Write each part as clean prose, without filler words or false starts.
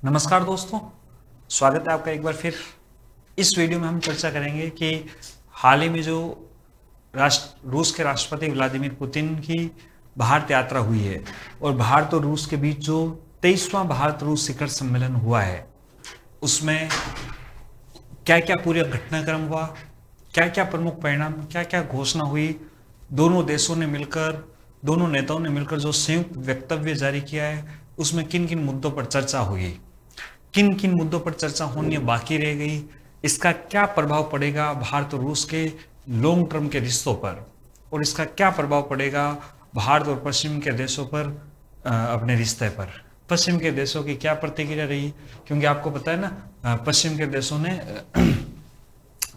नमस्कार दोस्तों, स्वागत है आपका एक बार फिर। इस वीडियो में हम चर्चा करेंगे कि हाल ही में जो रूस के राष्ट्रपति व्लादिमीर पुतिन की भारत यात्रा हुई है और भारत और रूस के बीच जो 23वां भारत रूस शिखर सम्मेलन हुआ है, उसमें क्या क्या पूरा घटनाक्रम हुआ, क्या क्या प्रमुख परिणाम, क्या क्या घोषणा हुई, दोनों देशों ने मिलकर, दोनों नेताओं ने मिलकर जो संयुक्त वक्तव्य जारी किया है, उसमें किन किन मुद्दों पर चर्चा हुई, किन किन मुद्दों पर चर्चा होनी बाकी रह गई, इसका क्या प्रभाव पड़ेगा भारत और रूस के लॉन्ग टर्म के रिश्तों पर, और इसका क्या प्रभाव पड़ेगा भारत और पश्चिम के देशों पर, अपने रिश्ते पर। पश्चिम के देशों की क्या प्रतिक्रिया रही, क्योंकि आपको पता है ना, पश्चिम के देशों ने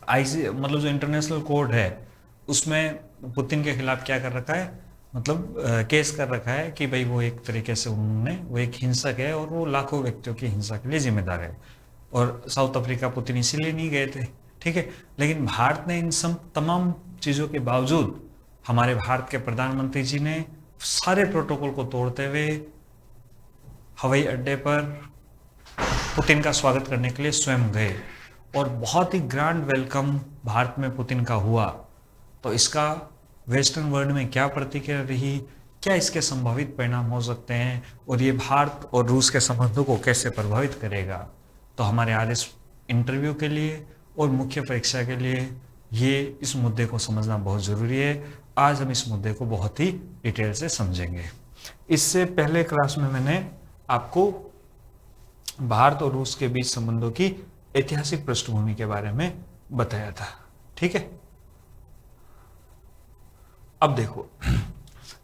आईसी मतलब जो इंटरनेशनल कोर्ट है उसमें पुतिन के खिलाफ क्या कर रखा है, मतलब केस कर रखा है कि भाई वो एक तरीके से वो एक हिंसक है और वो लाखों व्यक्तियों की हिंसा के लिए जिम्मेदार है। और साउथ अफ्रीका पुतिन इसीलिए नहीं गए थे, ठीक है। लेकिन भारत ने इन सब तमाम चीज़ों के बावजूद, हमारे भारत के प्रधानमंत्री जी ने सारे प्रोटोकॉल को तोड़ते हुए हवाई अड्डे पर पुतिन का स्वागत करने के लिए स्वयं गए और बहुत ही ग्रैंड वेलकम भारत में पुतिन का हुआ। तो इसका वेस्टर्न वर्ल्ड में क्या प्रतिक्रिया रही, क्या इसके संभावित परिणाम हो सकते हैं, और ये भारत और रूस के संबंधों को कैसे प्रभावित करेगा। तो हमारे आज इस इंटरव्यू के लिए और मुख्य परीक्षा के लिए ये इस मुद्दे को समझना बहुत ज़रूरी है। आज हम इस मुद्दे को बहुत ही डिटेल से समझेंगे। इससे पहले क्लास में मैंने आपको भारत और रूस के बीच संबंधों की ऐतिहासिक पृष्ठभूमि के बारे में बताया था, ठीक है। अब देखो,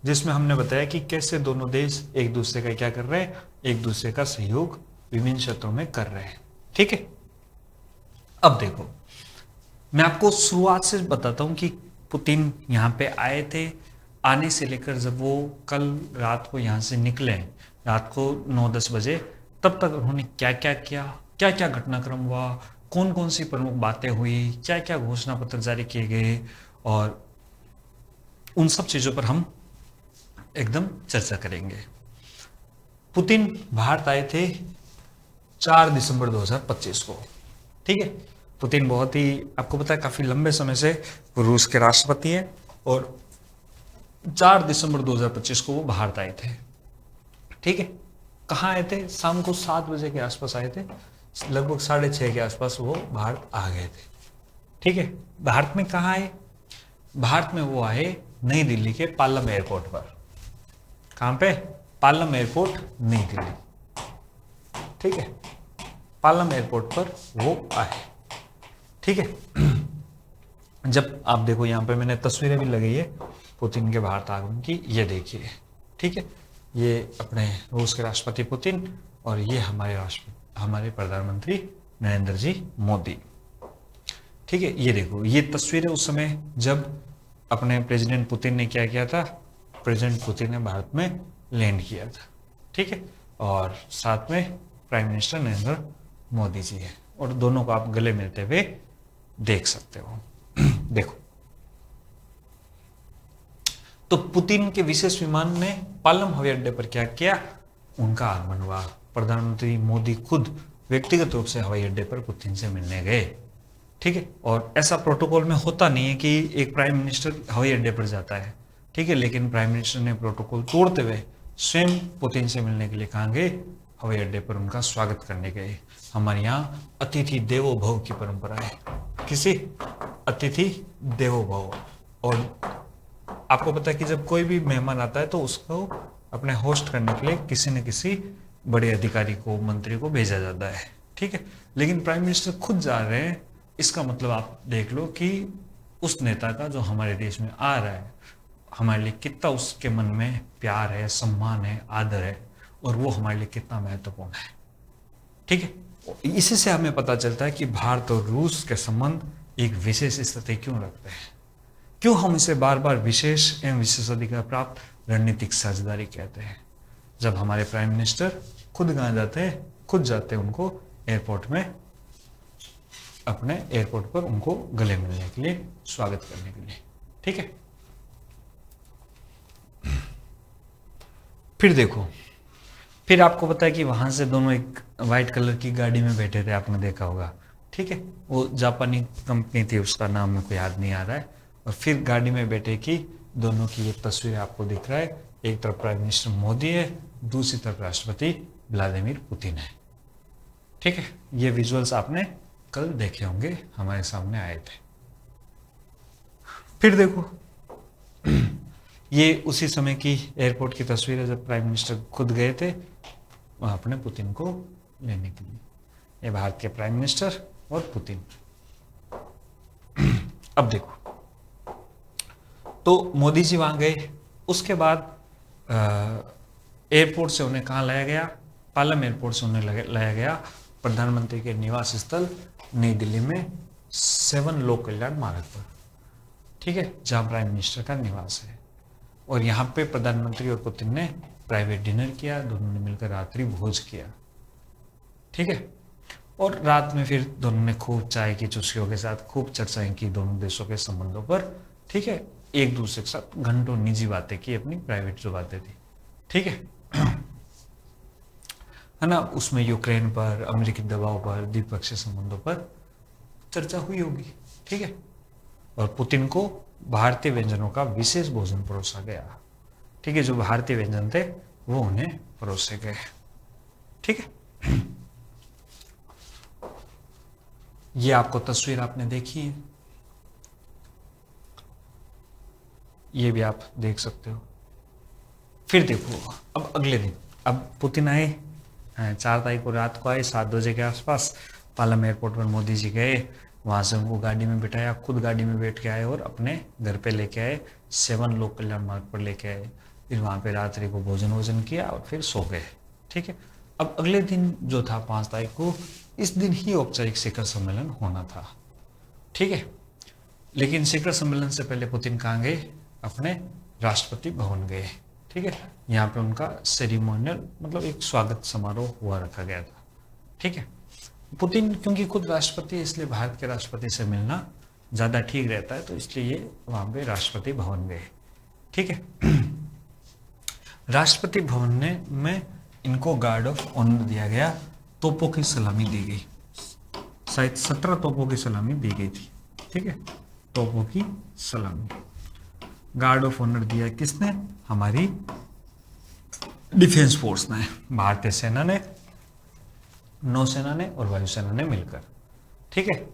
जिसमें हमने बताया कि कैसे दोनों देश एक दूसरे का क्या कर रहे हैं, एक दूसरे का सहयोग विभिन्न क्षेत्रों में कर रहे हैं, ठीक है। अब देखो, मैं आपको शुरुआत से बताता हूं कि पुतिन यहां पे आए थे। आने से लेकर जब वो कल रात को यहां से निकले, रात को 9-10 बजे, तब तक उन्होंने क्या क्या किया, क्या क्या घटनाक्रम हुआ, कौन कौन सी प्रमुख बातें हुई, क्या क्या घोषणा पत्र जारी किए गए, और उन सब चीजों पर हम एकदम चर्चा करेंगे। पुतिन भारत आए थे 4 दिसंबर 2025 को, ठीक है। पुतिन बहुत ही, आपको पता है, काफी लंबे समय से वो रूस के राष्ट्रपति हैं और 4 दिसंबर 2025 को वो भारत आए थे, ठीक है। कहाँ आए थे? शाम को 7 बजे के आसपास आए थे, लगभग 6:30 के आसपास वो भारत आ गए थे, ठीक है। भारत में कहाँ आए? भारत में वो आए नई दिल्ली के पालम एयरपोर्ट पर। कहाँ पे? पालम एयरपोर्ट, नई दिल्ली, ठीक है। पालम एयरपोर्ट पर वो आए, ठीक है। जब आप देखो, यहाँ पे मैंने तस्वीरें भी लगाई है पुतिन के भारत आगमन की, ये देखिए, ठीक है। ये अपने रूस के राष्ट्रपति पुतिन और ये हमारे प्रधानमंत्री नरेंद्र जी मोदी, ठीक है। ये देखो, ये तस्वीरें उस समय जब अपने प्रेसिडेंट पुतिन ने क्या किया था, प्रेसिडेंट पुतिन ने भारत में लैंड किया था, ठीक है। और साथ में प्राइम मिनिस्टर नरेंद्र मोदी जी है, और दोनों को आप गले मिलते हुए देख सकते हो। देखो, तो पुतिन के विशेष विमान ने पालम हवाई अड्डे पर क्या किया, उनका आगमन हुआ। प्रधानमंत्री मोदी खुद व्यक्तिगत रूप से हवाई अड्डे पर पुतिन से मिलने गए, ठीक है। और ऐसा प्रोटोकॉल में होता नहीं है कि एक प्राइम मिनिस्टर हवाई अड्डे पर जाता है, ठीक है। लेकिन प्राइम मिनिस्टर ने प्रोटोकॉल तोड़ते हुए स्वयं पुतिन से मिलने के लिए कहाँ गए? हवाई अड्डे पर उनका स्वागत करने गए। हमारे यहाँ अतिथि देवो भव की परंपरा है, किसी अतिथि देवो भव। और आपको पता है कि जब कोई भी मेहमान आता है तो उसको अपने होस्ट करने के लिए किसी न किसी बड़े अधिकारी को, मंत्री को भेजा जाता है, ठीक है। लेकिन प्राइम मिनिस्टर खुद जा रहे हैं, इसका मतलब आप देख लो कि उस नेता का जो हमारे देश में आ रहा है, हमारे लिए कितना उसके मन में प्यार है, सम्मान है, आदर है, और वो हमारे लिए कितना महत्वपूर्ण है, ठीक है। इसी से हमें पता चलता है कि भारत और रूस के संबंध एक विशेष स्थिति क्यों रखते हैं, क्यों हम इसे बार बार विशेष एवं विशेषाधिकार प्राप्त रणनीतिक साझेदारी कहते हैं। जब हमारे प्राइम मिनिस्टर खुद कहाँ जाते हैं, खुद जाते हैं उनको एयरपोर्ट में, अपने एयरपोर्ट पर उनको गले मिलने के लिए, स्वागत करने के लिए, ठीक है। फिर देखो, फिर आपको पता है कि वहां से दोनों एक वाइट कलर की गाड़ी में बैठे थे, आपने देखा होगा, ठीक है। वो जापानी कंपनी थी, उसका नाम मेरे को याद नहीं आ रहा है। और फिर गाड़ी में बैठे कि दोनों की एक तस्वीर आपको दिख रहा है, एक तरफ प्राइम मिनिस्टर मोदी है, दूसरी तरफ राष्ट्रपति व्लादिमीर पुतिन है, ठीक है। ये विजुअल्स आपने कल देखे होंगे, हमारे सामने आए थे। फिर देखो ये उसी समय की एयरपोर्ट की तस्वीर है जब प्राइम मिनिस्टर खुद गए थे वहां अपने पुतिन को लेने के लिए। ये भारत के प्राइम मिनिस्टर और पुतिन। अब देखो, तो मोदी जी वहां गए, उसके बाद एयरपोर्ट से उन्हें कहाँ लाया गया, पालम एयरपोर्ट से उन्हें लाया गया प्रधानमंत्री के निवास स्थल नई दिल्ली में 7 लोक कल्याण मार्ग पर, ठीक है, जहां प्राइम मिनिस्टर का निवास है। और यहाँ पे प्रधानमंत्री और पुतिन ने प्राइवेट डिनर किया, दोनों ने मिलकर रात्रि भोज किया, ठीक है। और रात में फिर दोनों ने खूब चाय की चुस्कियों के साथ खूब चर्चाएं की दोनों देशों के संबंधों पर, ठीक है। एक दूसरे के साथ घंटों निजी बातें की, अपनी प्राइवेट जो बातें थी, ठीक है है ना। उसमें यूक्रेन पर, अमेरिकी दबाव पर, द्विपक्षीय संबंधों पर चर्चा हुई होगी, ठीक है। और पुतिन को भारतीय व्यंजनों का विशेष भोजन परोसा गया, ठीक है। जो भारतीय व्यंजन थे वो उन्हें परोसे गए, ठीक है। ये आपको तस्वीर आपने देखी है, ये भी आप देख सकते हो। फिर देखो अब अगले दिन, अब पुतिन आए 4 तारीख को रात को आए 7 बजे के आसपास, पालम एयरपोर्ट पर मोदी जी गए, वहां से उनको गाड़ी में बिठाया, खुद गाड़ी में बैठ के आए और अपने घर पे लेके आए, 7 लोक कल्याण मार्ग पर लेके आए। फिर वहां पे रात्रि को भोजन किया और फिर सो गए, ठीक है। अब अगले दिन जो था 5 तारीख को, इस दिन ही औपचारिक शिखर सम्मेलन होना था, ठीक है। लेकिन शिखर सम्मेलन से पहले पुतिन कहाँ गए, अपने राष्ट्रपति भवन गए, ठीक है। यहाँ पे उनका सेरिमोनियल मतलब एक स्वागत समारोह हुआ रखा गया था, ठीक है। पुतिन क्योंकि खुद राष्ट्रपति है, इसलिए भारत के राष्ट्रपति से मिलना ज्यादा ठीक रहता है, तो इसलिए ये वहां पे राष्ट्रपति भवन गए, ठीक है। राष्ट्रपति भवन में इनको गार्ड ऑफ ऑनर दिया गया, तोपों की सलामी दी गई, शायद 17 तोपों की सलामी दी गई थी, ठीक है। तोपों की सलामी, गार्ड ऑफ ऑनर दिया किसने, हमारी डिफेंस फोर्स ने, भारतीय सेना ने, नौसेना ने और वायुसेना ने मिलकर, ठीक है।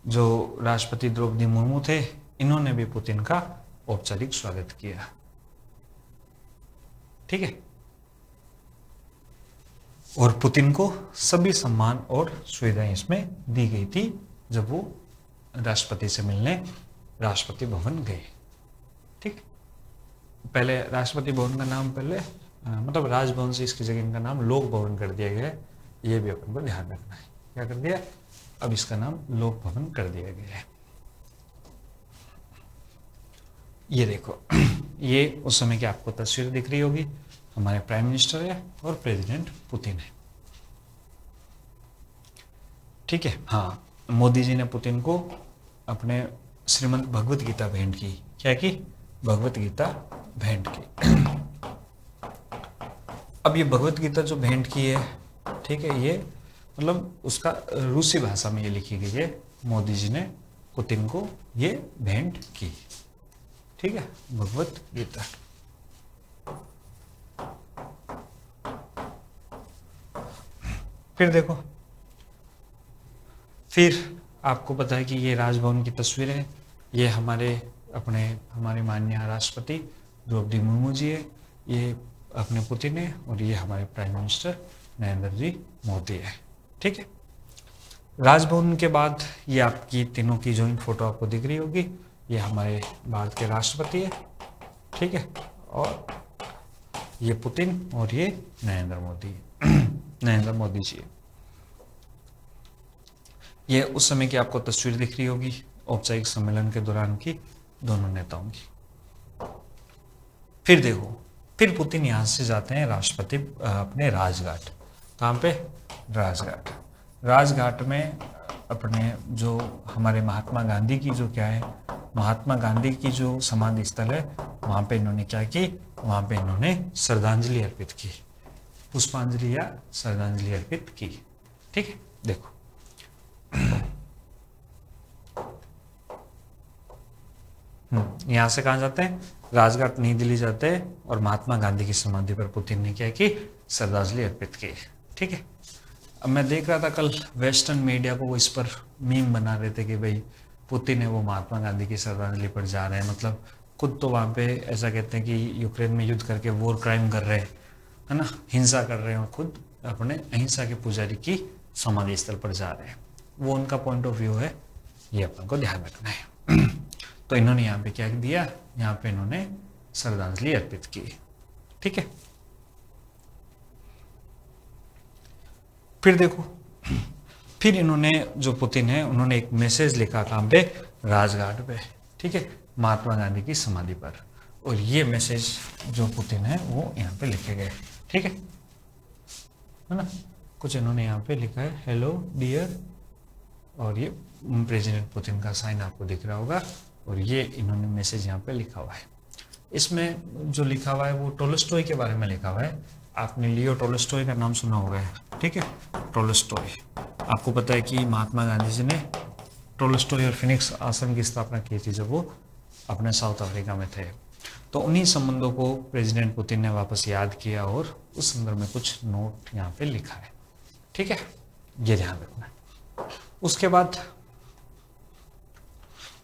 जो राष्ट्रपति द्रौपदी मुर्मू थे, इन्होंने भी पुतिन का औपचारिक स्वागत किया, ठीक है। और पुतिन को सभी सम्मान और सुविधाएं इसमें दी गई थी जब वो राष्ट्रपति से मिलने राष्ट्रपति भवन गए, ठीक। पहले राष्ट्रपति भवन का नाम पहले मतलब राजभवन से इसकी जगह इनका नाम लोक भवन कर दिया गया है, ये भी अपन को ध्यान रखना है। क्या कर दिया, अब इसका नाम लोक भवन कर दिया गया है। ये देखो ये उस समय की आपको तस्वीर दिख रही होगी, हमारे प्राइम मिनिस्टर है और प्रेसिडेंट पुतिन है, ठीक है। हाँ, मोदी जी ने पुतिन को अपने श्रीमद् भगवत गीता भेंट की। क्या की, भगवत गीता भेंट की। अब ये भगवत गीता जो भेंट की है, ठीक है, ये मतलब उसका रूसी भाषा में ये लिखी गई है, मोदी जी ने पुतिन को ये भेंट की, ठीक है, भगवत गीता। फिर देखो, फिर आपको पता है कि ये राजभवन की तस्वीर है, ये हमारे माननीय राष्ट्रपति द्रौपदी मुर्मू जी है, ये अपने पुतिन है और ये हमारे प्राइम मिनिस्टर नरेंद्र जी मोदी है, ठीक है। राजभवन के बाद ये आपकी तीनों की जॉइंट फोटो आपको दिख रही होगी, ये हमारे भारत के राष्ट्रपति है, ठीक है, और ये पुतिन और ये नरेंद्र मोदी जी है। ये उस समय की आपको तस्वीर दिख रही होगी औपचारिक सम्मेलन के दौरान की दोनों नेताओं की। फिर देखो, फिर पुतिन यहां से जाते हैं राष्ट्रपति अपने राजघाट। कहाँ पे, राजघाट में अपने जो हमारे महात्मा गांधी की जो क्या है, महात्मा गांधी की जो समाधि स्थल है, वहां पे इन्होंने क्या की, वहां पे इन्होंने श्रद्धांजलि अर्पित की, पुष्पांजलि या श्रद्धांजलि अर्पित की। ठीक है, देखो यहां से कहां जाते हैं, राजघाट नई दिल्ली जाते हैं और महात्मा गांधी की समाधि पर पुतिन ने क्या की, श्रद्धांजलि अर्पित की। ठीक है, अब मैं देख रहा था कल वेस्टर्न मीडिया को वो इस पर मीम बना रहे थे कि भाई पुतिन है वो महात्मा गांधी की श्रद्धांजलि पर जा रहे हैं, मतलब खुद तो वहां पे ऐसा कहते हैं कि यूक्रेन में युद्ध करके वॉर क्राइम कर रहे हैं, है ना, हिंसा कर रहे हैं, और खुद अपने अहिंसा के पुजारी की समाधि स्थल पर जा रहे हैं। वो उनका पॉइंट ऑफ व्यू है, ये अपन को ध्यान रखना है। तो इन्होंने यहाँ पे क्या दिया, यहाँ पे इन्होंने श्रद्धांजलि अर्पित की। ठीक है, फिर देखो, फिर इन्होंने जो पुतिन है उन्होंने एक मैसेज लिखा कहाँ पे, राजघाट पे। ठीक है, महात्मा गांधी की समाधि पर, और ये मैसेज जो पुतिन है वो यहाँ पे लिखे गए। ठीक है ना, कुछ इन्होंने यहाँ पे लिखा है, हेलो डियर, और ये प्रेसिडेंट पुतिन का साइन आपको दिख रहा होगा, और ये इन्होंने मैसेज यहाँ पे लिखा हुआ है। इसमें जो लिखा हुआ है वो टोल्स्टॉय के बारे में लिखा हुआ है। आपने लियो टोल्स्टॉय का नाम सुना होगा, ठीक है, टोल्स्टॉय। आपको पता है कि महात्मा गांधी जी ने टोल्स्टॉय और फिनिक्स आश्रम की स्थापना की थी जब वो अपने साउथ अफ्रीका में थे। तो उन्हीं संबंधों को प्रेसिडेंट पुतिन ने वापस याद किया और उस संदर्भ में कुछ नोट यहाँ पे लिखा है। ठीक है, ये ध्यान रखना है।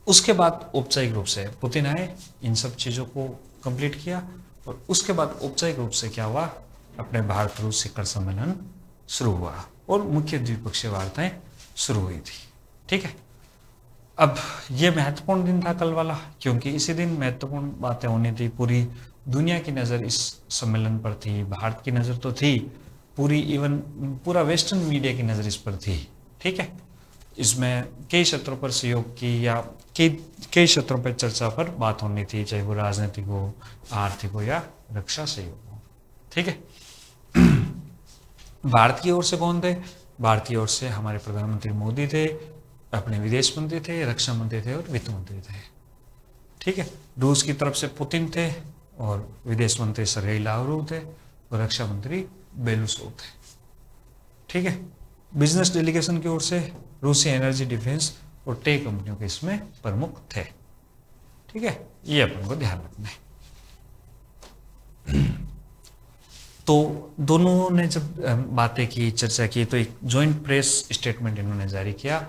उसके बाद औपचारिक रूप से पुतिन आए, इन सब चीज़ों को कंप्लीट किया, और उसके बाद औपचारिक रूप से क्या हुआ, अपने भारत रूस शिखर सम्मेलन शुरू हुआ और मुख्य द्विपक्षीय वार्ताएं शुरू हुई थी। ठीक है, अब ये महत्वपूर्ण दिन था कल वाला, क्योंकि इसी दिन महत्वपूर्ण बातें होनी थी। पूरी दुनिया की नज़र इस सम्मेलन पर थी, भारत की नज़र तो थी, पूरा वेस्टर्न मीडिया की नज़र इस पर थी। ठीक है, इसमें कई क्षेत्रों पर सहयोग की या कई क्षेत्रों पर चर्चा पर बात होनी थी, चाहे वो राजनीतिक हो, आर्थिक हो या रक्षा सहयोग हो। ठीक है, भारत की ओर से कौन थे, भारत की ओर से हमारे प्रधानमंत्री मोदी थे, अपने विदेश मंत्री थे, रक्षा मंत्री थे और वित्त मंत्री थे। ठीक है, रूस की तरफ से पुतिन थे और विदेश मंत्री सर्गेई लावरोव थे और रक्षा मंत्री बेलूसोव थे। ठीक है, बिजनेस डेलीगेशन की ओर से रूसी एनर्जी, डिफेंस और टेक कंपनियों के इसमें प्रमुख थे। ठीक है, ये अपन को ध्यान रखना है। तो दोनों ने जब बातें की, चर्चा की, तो एक जॉइंट प्रेस स्टेटमेंट इन्होंने जारी किया,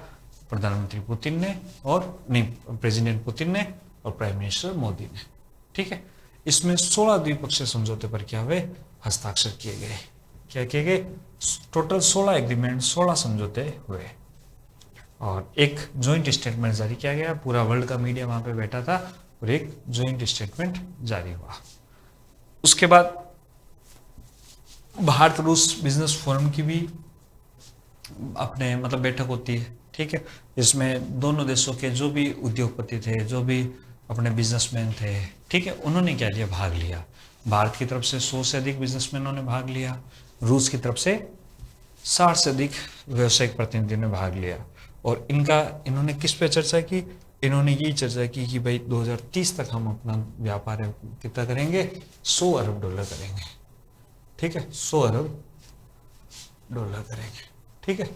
प्रधानमंत्री पुतिन ने और प्रेसिडेंट पुतिन ने और प्राइम मिनिस्टर मोदी ने। ठीक है, इसमें 16 द्विपक्षीय समझौते पर क्या हुए, हस्ताक्षर किए गए। क्या किए गए, टोटल 16 एग्रीमेंट, 16 समझौते हुए और एक जॉइंट स्टेटमेंट जारी किया गया। पूरा वर्ल्ड का मीडिया वहां पे बैठा था और एक जॉइंट स्टेटमेंट जारी हुआ। उसके बाद भारत रूस बिजनेस फोरम की भी अपने मतलब बैठक होती है। ठीक है, इसमें दोनों देशों के जो भी उद्योगपति थे, जो भी अपने बिजनेसमैन थे, ठीक है, उन्होंने क्या लिया, भाग लिया। भारत की तरफ से 100 से अधिक बिजनेसमैनों ने भाग लिया, रूस की तरफ से 60 से अधिक व्यावसायिक प्रतिनिधियों ने भाग लिया। और इन्होंने किस पे चर्चा की, इन्होंने यही चर्चा की कि भाई 2030 तक हम अपना व्यापार कितना करेंगे, 100 अरब डॉलर करेंगे। ठीक है, 100 अरब डॉलर करेंगे। ठीक है,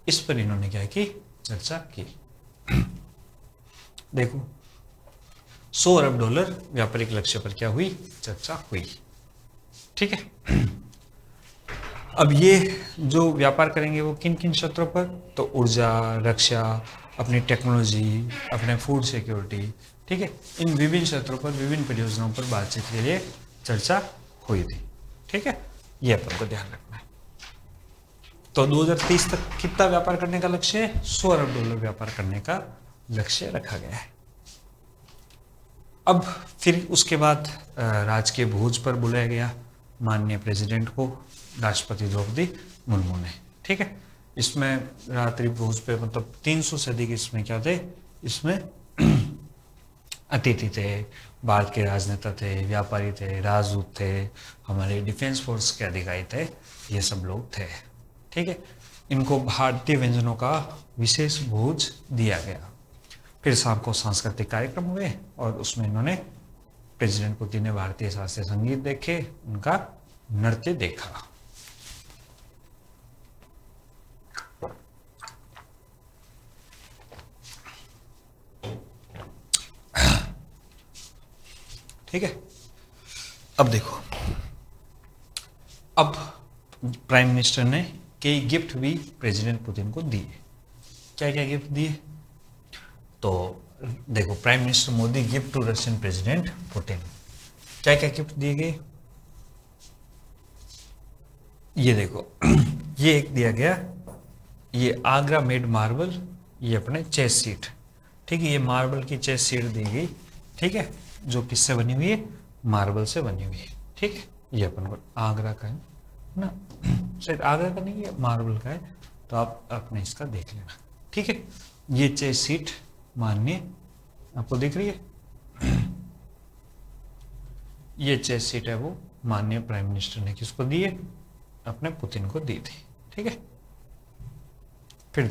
इस पर इन्होंने क्या की, चर्चा की। देखो, 100 अरब डॉलर व्यापारिक लक्ष्य पर क्या हुई, चर्चा हुई। ठीक है, अब ये जो व्यापार करेंगे वो किन किन क्षेत्रों पर, तो ऊर्जा, रक्षा, अपनी टेक्नोलॉजी, अपने फूड सिक्योरिटी, ठीक है, इन विभिन्न क्षेत्रों पर, विभिन्न परियोजनाओं पर बातचीत के लिए चर्चा हुई थी। ठीक है, ये अपन को ध्यान रखना है। तो 2030 तक कितना व्यापार करने का लक्ष्य है, 100 अरब डॉलर व्यापार करने का लक्ष्य रखा गया है। अब फिर उसके बाद राजकीय भोज पर बुलाया गया माननीय प्रेसिडेंट को, राष्ट्रपति द्रौपदी मुर्मू ने। ठीक है, इसमें रात्रि भोज पे मतलब 300 से अधिक इसमें क्या थे, इसमें अतिथि थे, भारत के राजनेता थे, व्यापारी थे, राजदूत थे, हमारे डिफेंस फोर्स के अधिकारी थे, ये सब लोग थे। ठीक है, इनको भारतीय व्यंजनों का विशेष भोज दिया गया। फिर शाम को सांस्कृतिक कार्यक्रम हुए और उसमें इन्होंने, प्रेसिडेंट पुतिन ने भारतीय शास्त्रीय संगीत देखे, उनका नृत्य देखा। ठीक है। अब देखो, अब प्राइम मिनिस्टर ने कई गिफ्ट भी प्रेसिडेंट पुतिन को दिए। क्या क्या गिफ्ट दिए? तो देखो, prime minister Modi gift to Russian president Putin. क्या क्या गिफ्ट दिए गए? ये देखो, ये एक दिया गया, ये आगरा मेड मार्बल, ये अपने चेस सीट, ठीक है, ये मार्बल की चेस सीट दी गई, ठीक है, जो किससे बनी हुई है? मार्बल से बनी हुई है, ठीक है। ये अपन को आगरा का है ना, शायद आगरा का नहीं है, मार्बल का है, तो आप अपने इसका देख लेना, ठीक है। ये चेस सीट माननीय, आपको दिख रही है, ये चेस सीट है वो माननीय प्राइम मिनिस्टर ने किसको दी है? अपने पुतिन को दी थी, ठीक है। फिर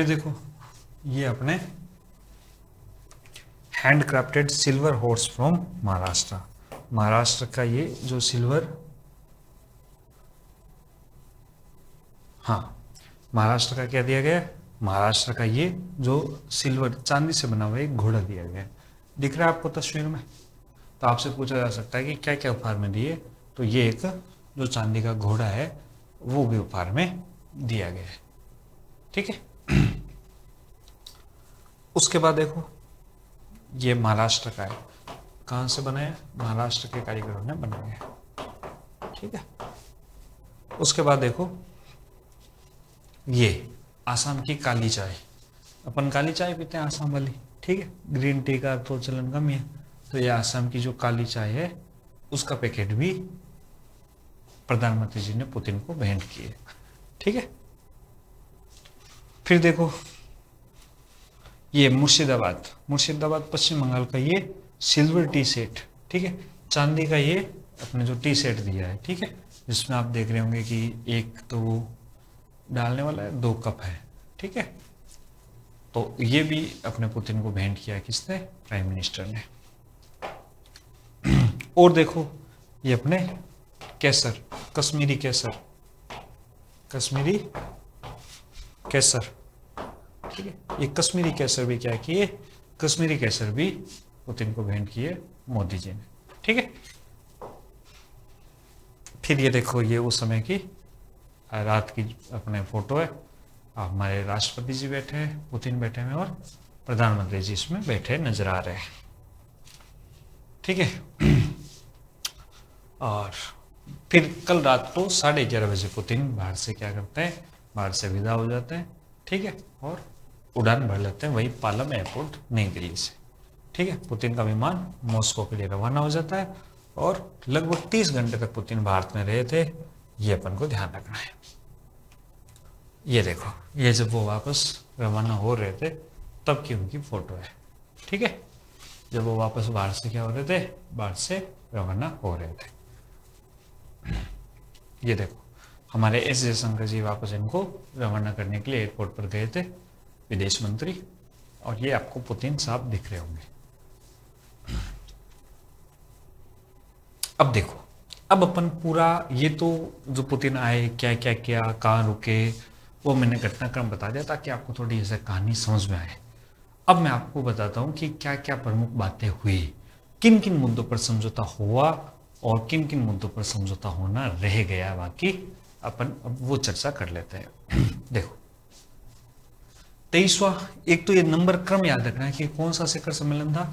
देखो, ये अपने handcrafted silver horse from Maharashtra, Maharashtra का ये जो सिल्वर, हाँ, महाराष्ट्र का क्या दिया गया? महाराष्ट्र का ये जो सिल्वर चांदी से बना हुआ एक घोड़ा दिया गया, दिख रहा है आपको तस्वीर में। तो आपसे पूछा जा सकता है कि क्या क्या उपहार में दिए, तो ये एक जो चांदी का घोड़ा है वो भी उपहार में दिया गया है, ठीक है। उसके बाद देखो, ये महाराष्ट्र का है, कहाँ से बनाया? महाराष्ट्र के कारीगरों ने बनाया है, ठीक है। उसके बाद देखो, ये आसाम की काली चाय, अपन काली चाय पीते हैं आसाम वाली, ठीक है, ग्रीन टी का तो चलन कम ही है, तो ये आसाम की जो काली चाय है उसका पैकेट भी प्रधानमंत्री जी ने पुतिन को भेंट किए, ठीक है। फिर देखो, ये मुर्शिदाबाद पश्चिम बंगाल का ये सिल्वर टी सेट, ठीक है, चांदी का ये अपने जो टी सेट दिया है, ठीक है, जिसमें आप देख रहे होंगे कि एक तो वो डालने वाला है, 2 कप है, ठीक है। तो ये भी अपने पुतिन को भेंट किया किसने? प्राइम मिनिस्टर ने। और देखो, ये अपने केसर, कश्मीरी केसर, ठीक है, ये कश्मीरी केसर भी क्या किए? कश्मीरी केसर भी पुतिन को भेंट किए मोदी जी ने, ठीक है। फिर ये देखो, ये उस समय की रात की अपने फोटो है, हमारे राष्ट्रपति जी बैठे हैं, पुतिन बैठे हैं और प्रधानमंत्री जी इसमें बैठे नजर आ रहे हैं, ठीक है। और फिर कल रात को 11:30 बजे पुतिन बाहर से क्या करते हैं? बाहर से विदा हो जाते हैं, ठीक है, और उड़ान भर लेते हैं वही पालम एयरपोर्ट नई दिल्ली से, ठीक है। पुतिन का विमान मॉस्को के लिए रवाना हो जाता है और लगभग 30 घंटे तक पुतिन भारत में रहे थे, ये अपन को ध्यान रखना है। ये देखो, ये जब वो वापस रवाना हो रहे थे तब की उनकी फोटो है, ठीक है, जब वो वापस बाहर से क्या हो रहे थे? बाहर से रवाना हो रहे थे। ये देखो, हमारे एस जयशंकर जी वापस इनको रवाना करने के लिए एयरपोर्ट पर गए थे, विदेश मंत्री, और ये आपको पुतिन साहब दिख रहे होंगे। अब देखो, अब अपन पूरा ये तो जो पुतिन आए, क्या क्या किया, कहाँ रुके, वो मैंने घटनाक्रम बता दिया ताकि आपको थोड़ी ऐसे कहानी समझ में आए। अब मैं आपको बताता हूँ कि क्या क्या प्रमुख बातें हुई, किन किन मुद्दों पर समझौता हुआ और किन किन मुद्दों पर समझौता होना रह गया, बाकी अपन अब वो चर्चा कर लेते हैं। देखो, 23वां, एक तो ये नंबर क्रम याद रखना है कि कौन सा शिखर सम्मेलन था?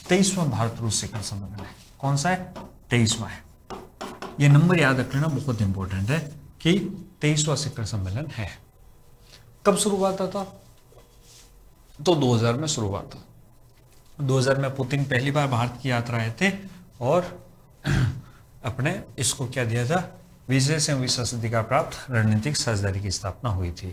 23वां भारत रूस शिखर सम्मेलन है। कौन सा है? 23वां है। ये नंबर याद रख लेना, बहुत इंपॉर्टेंट है कि 23वां शिखर सम्मेलन है। कब शुरू हुआ था? तो 2000 में शुरू हुआ था। 2000 में पुतिन पहली बार भारत की यात्रा आए थे और अपने इसको क्या दिया था? विशेष एवं विशेषाधिकार प्राप्त रणनीतिक साझेदारी की स्थापना हुई थी।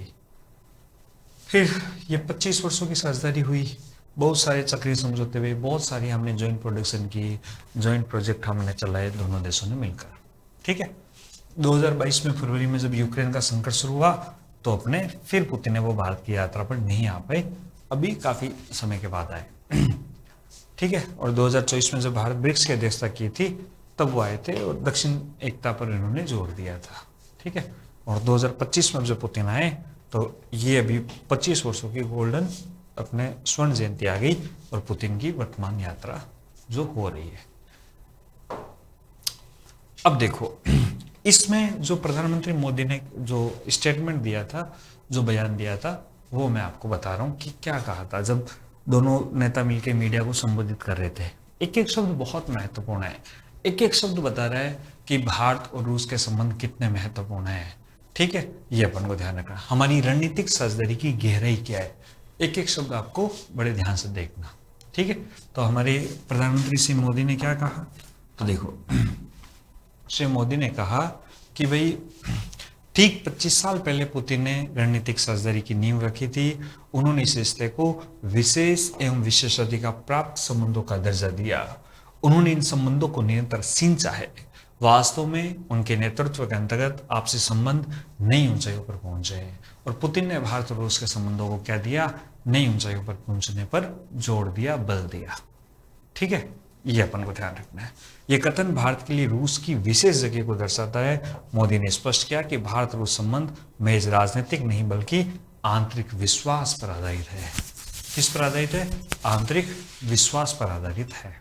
फिर ये 25 वर्षों की साझेदारी हुई, बहुत सारे चक्रीय समझौते हुए, बहुत सारी हमने ज्वाइंट प्रोडक्शन की, ज्वाइंट प्रोजेक्ट हमने चलाए दोनों देशों ने मिलकर, ठीक है। 2022 में फरवरी में जब यूक्रेन का संकट शुरू हुआ तो अपने फिर पुतिन ने वो भारत की यात्रा पर नहीं आ पाए, अभी काफी समय के बाद आए, ठीक है। और 2024 में जब भारत ब्रिक्स की अध्यक्षता की थी तब वो आए थे और दक्षिण एकता पर इन्होंने जोर दिया था, ठीक है। और 2025 में जब पुतिन आए तो ये अभी 25 वर्षों की गोल्डन अपने स्वर्ण जयंती आ गई और पुतिन की वर्तमान यात्रा जो हो रही है। अब देखो इसमें जो प्रधानमंत्री मोदी ने जो स्टेटमेंट दिया था, जो बयान दिया था, वो मैं आपको बता रहा हूं कि क्या कहा था जब दोनों नेता मिलकर मीडिया को संबोधित कर रहे थे। एक एक शब्द बहुत महत्वपूर्ण है, एक एक शब्द बता रहा है कि भारत और रूस के संबंध कितने महत्वपूर्ण है। ठीक है, ये अपन को ध्यान रखना, हमारी रणनीतिक साझेदारी की गहराई क्या है, एक एक शब्द आपको बड़े ध्यान से देखना। ठीक है, तो हमारे प्रधानमंत्री श्री मोदी ने क्या कहा, तो देखो श्री मोदी ने कहा कि भाई ठीक 25 साल पहले पुतिन ने रणनीतिक साझेदारी की नींव रखी थी। उन्होंने इस रिश्ते को विशेष एवं विशेषाधिकार प्राप्त संबंधों का दर्जा दिया। उन्होंने इन संबंधों को निरंतर सिंचा है। वास्तव में उनके नेतृत्व के अंतर्गत आपसी संबंध नई ऊंचाइयों पर पहुंचे हैं और पुतिन ने भारत और रूस के संबंधों को क्या दिया, नई ऊंचाइयों पर पहुंचने पर जोर दिया, बल दिया। ठीक है, ये अपन को ध्यान रखना है। ये कथन भारत के लिए रूस की विशेष जगह को दर्शाता है। मोदी ने स्पष्ट किया कि भारत रूस संबंध महज राजनीतिक नहीं बल्कि आंतरिक विश्वास पर आधारित है। किस पर आधारित है? आंतरिक विश्वास पर आधारित है।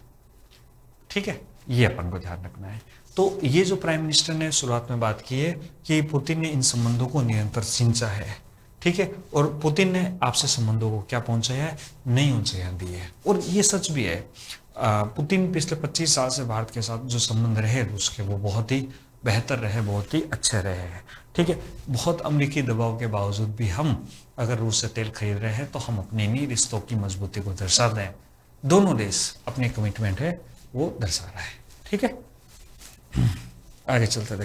ठीक है, ये अपन को ध्यान रखना है। तो ये जो प्राइम मिनिस्टर ने शुरुआत में बात की है कि पुतिन ने इन संबंधों को निरंतर सिंचा है। ठीक है, और पुतिन ने आपसे संबंधों को क्या पहुंचाया है, नई ऊंचाइयां दी है। और ये सच भी है, पुतिन पिछले 25 साल से भारत के साथ जो संबंध रहे रूस के, वो बहुत ही बेहतर रहे, बहुत ही अच्छे रहे हैं। ठीक है, बहुत अमेरिकी दबाव के बावजूद भी हम अगर रूस से तेल खरीद रहे हैं तो हम अपने इन्हीं रिश्तों की मजबूती को दर्शाते हैं। दोनों देश अपनी कमिटमेंट है वो दर्शा रहा है। ठीक है, आगे चलते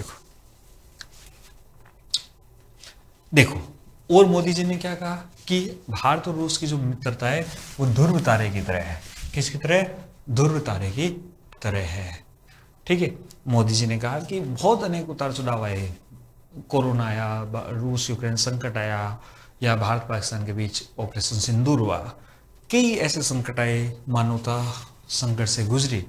देखो और मोदी जी ने क्या कहा कि भारत और रूस की जो मित्रता है वो ध्रुव तारे की तरह है। किसकी तरह? ध्रुव तारे की तरह है। ठीक है, मोदी जी ने कहा कि बहुत अनेक उतार चढ़ाव आए, कोरोना आया, रूस यूक्रेन संकट आया, या भारत पाकिस्तान के बीच ऑपरेशन सिंदूर हुआ, कई ऐसे संकट आए, मानवता संकट से गुजरी,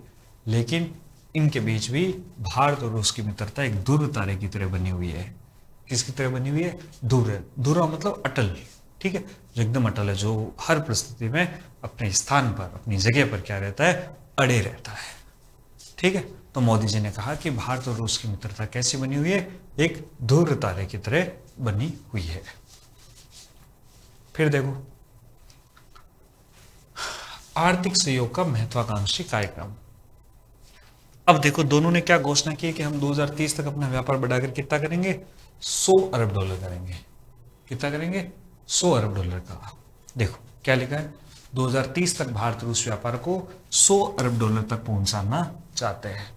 लेकिन इनके बीच भी भारत और रूस की मित्रता एक ध्रुव तारे की तरह बनी हुई है। किसकी तरह बनी हुई है? ध्रुव मतलब अटल। ठीक है, जो एकदम अटल है, जो हर परिस्थिति में अपने स्थान पर, अपनी जगह पर क्या रहता है, अड़े रहता है। ठीक है, तो मोदी जी ने कहा कि भारत और रूस की मित्रता कैसी बनी हुई है, एक ध्रुव तारे की तरह बनी हुई है। फिर देखो आर्थिक सहयोग का महत्वाकांक्षी कार्यक्रम। अब देखो दोनों ने क्या घोषणा की कि हम 2030 तक अपना व्यापार बढ़ाकर कितना करेंगे, 100 अरब डॉलर करेंगे। कितना करेंगे? 100 अरब डॉलर का। देखो क्या लिखा है, 2030 तक भारत रूस व्यापार को 100 अरब डॉलर तक पहुंचाना चाहते हैं।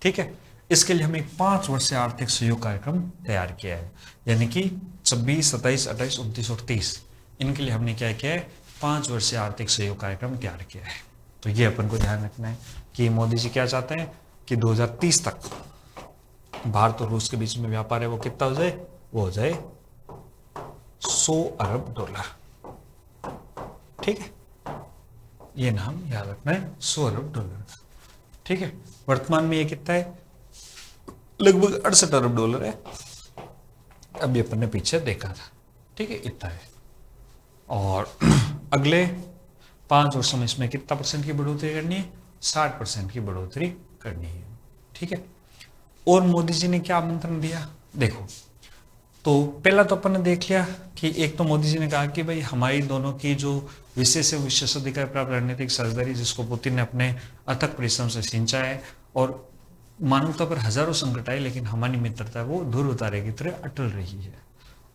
ठीक है, इसके लिए हमने 5 वर्षीय आर्थिक सहयोग कार्यक्रम तैयार किया है, यानी कि 26, 27, 28, 29 और 30, इनके लिए हमने क्या किया है, 5 वर्षीय आर्थिक सहयोग कार्यक्रम तैयार किया है। तो ये अपन को ध्यान रखना है कि मोदी जी क्या चाहते हैं कि 2030 तक भारत और रूस के बीच में व्यापार है वो कितना हो जाए, वो हो जाए 100 अरब डॉलर। ठीक है, ये नाम याद रखना है, 100 अरब डॉलर। ठीक है, वर्तमान में ये कितना है, लगभग 68 अरब डॉलर है। अभी अपन ने पीछे देखा था। ठीक है, इतना है। और अगले 5 वर्षों में इसमें कितना परसेंट की बढ़ोतरी करनी है, 60% की बढ़ोतरी करनी है। ठीक है, और मोदी जी ने क्या आमंत्रण दिया, देखो तो पहला तो अपन ने देख लिया कि एक तो मोदी जी ने कहा कि भाई हमारी दोनों की जो विशेषाधिकार प्राप्त रणनीतिक साझेदारी, जिसको पुतिन ने अपने अथक परिश्रम से सिंचा है, और मानवता पर हजारों संकट आए, लेकिन हमारी मित्रता वो ध्रुव तारे की तरह अटल रही है।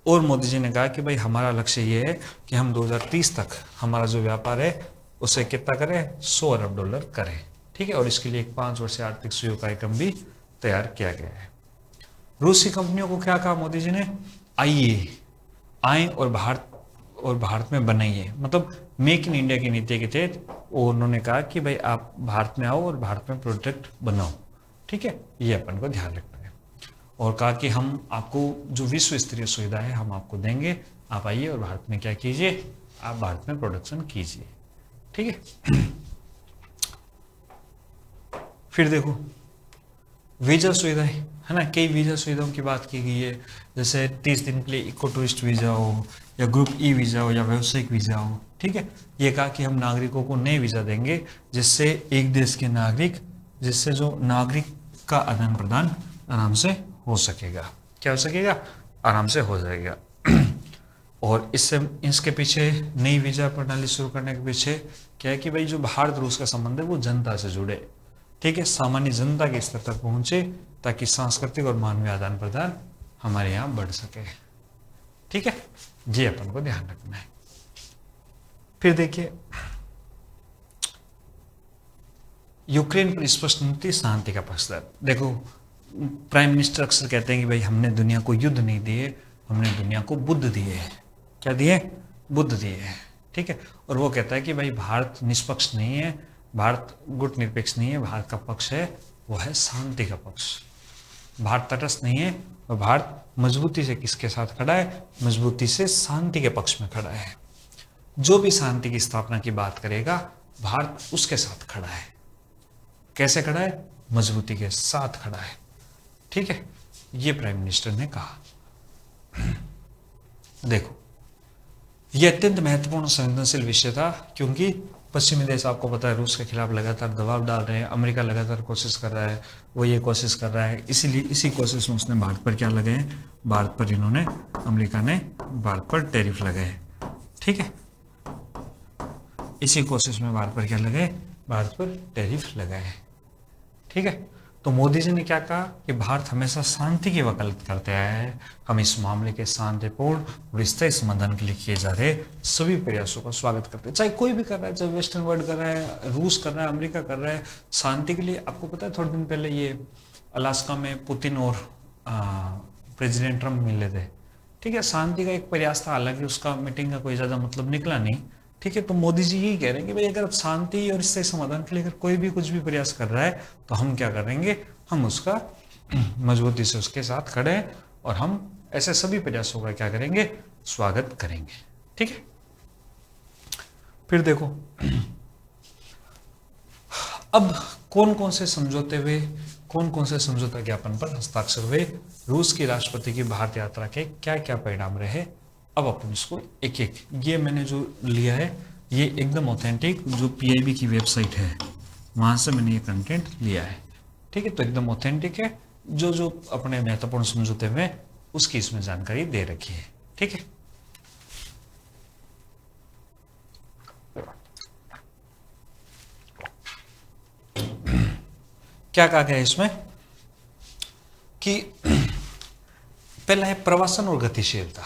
और मोदी जी ने कहा कि भाई हमारा लक्ष्य ये है कि हम 2030 तक हमारा जो व्यापार है उसे कितना करें, 100 अरब डॉलर करें। ठीक है, और इसके लिए एक 5 वर्षीय आर्थिक सहयोग कार्यक्रम भी तैयार किया गया है। रूसी कंपनियों को क्या कहा मोदी जी ने, आए और भारत में बनाइए, मतलब मेक इन इंडिया की नीति के तहत उन्होंने कहा कि भाई आप भारत में आओ और भारत में प्रोडक्ट बनाओ। ठीक है, ये अपन को ध्यान रखना है। और कहा कि हम आपको जो विश्व स्तरीय सुविधा है हम आपको देंगे, आप आइए और भारत में क्या कीजिए, आप भारत में प्रोडक्शन कीजिए। ठीक है, फिर देखो वीजा सुविधाएं, है ना, कई वीज़ा सुविधाओं की बात की गई है, जैसे 30 दिन के लिए इको टूरिस्ट वीज़ा हो या ग्रुप ई वीज़ा हो या व्यावसायिक वीज़ा हो। ठीक है, ये कहा कि हम नागरिकों को नए वीज़ा देंगे जिससे एक देश के नागरिक, जिससे जो नागरिक का आदान प्रदान आराम से हो सकेगा। क्या हो सकेगा? आराम से हो जाएगा। और इससे इसके पीछे नई वीज़ा प्रणाली शुरू करने के पीछे क्या है कि भाई जो भारत रूस का संबंध है वो जनता से जुड़े, ठीक है, सामान्य जनता के स्तर तक पहुंचे, ताकि सांस्कृतिक और मानवीय आदान प्रदान हमारे यहाँ बढ़ सके। ठीक है, ये अपन को ध्यान रखना है। फिर देखिए, यूक्रेन पर स्पष्ट नीति शांति का पक्षधर। देखो, प्राइम मिनिस्टर अक्सर कहते हैं कि भाई हमने दुनिया को युद्ध नहीं दिए, हमने दुनिया को बुद्ध दिए। क्या दिए? बुद्ध दिए। ठीक है, और वो कहता है कि भाई भारत निष्पक्ष नहीं है, भारत गुटनिरपेक्ष नहीं है, भारत का पक्ष है वो है शांति का पक्ष। भारत तटस्थ नहीं है, और भारत मजबूती से किसके साथ खड़ा है? मजबूती से शांति के पक्ष में खड़ा है। जो भी शांति की स्थापना की बात करेगा, भारत उसके साथ खड़ा है। कैसे खड़ा है? मजबूती के साथ खड़ा है। ठीक है, ये प्राइम मिनिस्टर ने कहा। देखो, यह अत्यंत महत्वपूर्ण संवेदनशील विषय था, क्योंकि पश्चिमी देश आपको पता है रूस के खिलाफ लगातार दबाव डाल रहे हैं, अमेरिका लगातार कोशिश कर रहा है, वो ये कोशिश कर रहा है, इसीलिए इसी कोशिश में उसने भारत पर क्या लगाए? भारत पर इन्होंने, अमेरिका ने भारत पर टैरिफ लगाए। ठीक है, इसी कोशिश में भारत पर क्या लगाए? भारत पर टैरिफ लगाए। ठीक है, तो मोदी जी ने क्या कहा कि भारत हमेशा शांति की वकालत करते आया है, हम इस मामले के शांतिपूर्ण और स्थायी समाधान के लिए किए जा रहे सभी प्रयासों का स्वागत करते हैं। चाहे कोई भी कर रहा है, चाहे वेस्टर्न वर्ल्ड कर रहा है, रूस कर रहा है, अमेरिका कर रहा है, शांति के लिए। आपको पता है थोड़े दिन पहले ये अलास्का में पुतिन और प्रेसिडेंट ट्रम्प मिले थे। ठीक है, शांति का एक प्रयास था, हालांकि उसका मीटिंग का कोई ज़्यादा मतलब निकला नहीं। ठीक है, तो मोदी जी यही कह रहे हैं कि भाई अगर अब शांति और इससे समाधान के लिए अगर कोई भी कुछ भी प्रयास कर रहा है, तो हम क्या करेंगे? हम उसका मजबूती से उसके साथ खड़े हैं, और हम ऐसे सभी प्रयासों का क्या करेंगे? स्वागत करेंगे। ठीक है, फिर देखो, अब कौन कौन से समझौते हुए, कौन कौन से समझौता ज्ञापन पर हस्ताक्षर हुए, रूस की राष्ट्रपति की भारत यात्रा के क्या क्या परिणाम रहे, अब अपन इसको एक एक, ये मैंने जो लिया है ये एकदम ऑथेंटिक, जो पीआईबी की वेबसाइट है वहां से मैंने ये कंटेंट लिया है। ठीक है, तो एकदम ऑथेंटिक है, जो जो अपने महत्वपूर्ण समझौते हुए उसकी इसमें जानकारी दे रखी है। ठीक है, क्या कहा गया इसमें कि पहला है प्रवासन और गतिशीलता।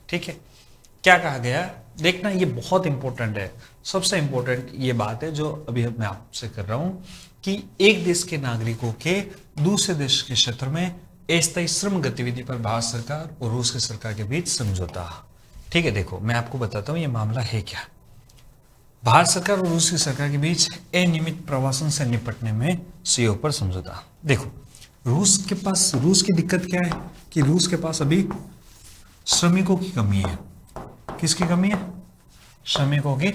ठीक है, क्या कहा गया? देखना, ये बहुत इंपॉर्टेंट है। सबसे इंपॉर्टेंट ये बात है जो अभी मैं आपसे कर रहा हूं, कि एक देश के नागरिकों के दूसरे देश के क्षेत्र में अस्थायी श्रम गतिविधि पर भारत सरकार और रूस की सरकार के बीच समझौता। ठीक है, देखो मैं आपको बताता हूं ये मामला है क्या। भारत सरकार और रूस की सरकार के बीच अनियमित प्रवासन से निपटने में सहयोग पर समझौता। देखो, रूस के पास, रूस की दिक्कत क्या है कि रूस के पास अभी श्रमिकों की कमी है। किसकी कमी है? श्रमिकों की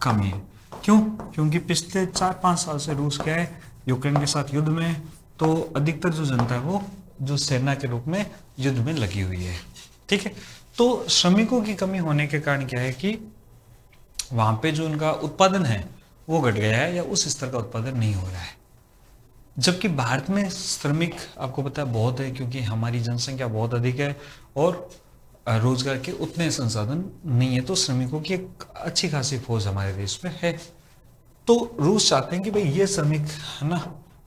कमी है। क्यों? क्योंकि पिछले 4-5 साल से रूस क्या है, यूक्रेन के साथ युद्ध में, तो अधिकतर जो जनता है वो जो सेना के रूप में युद्ध में लगी हुई है। ठीक है, तो श्रमिकों की कमी होने के कारण क्या है कि वहां पे जो उनका उत्पादन है वो घट गया है, या उस स्तर का उत्पादन नहीं हो रहा है। जबकि भारत में श्रमिक आपको पता है बहुत है, क्योंकि हमारी जनसंख्या बहुत अधिक है और रोजगार के उतने संसाधन नहीं है, तो श्रमिकों की एक अच्छी खासी फौज हमारे देश में है। तो रूस चाहते हैं कि भाई ये श्रमिक है ना,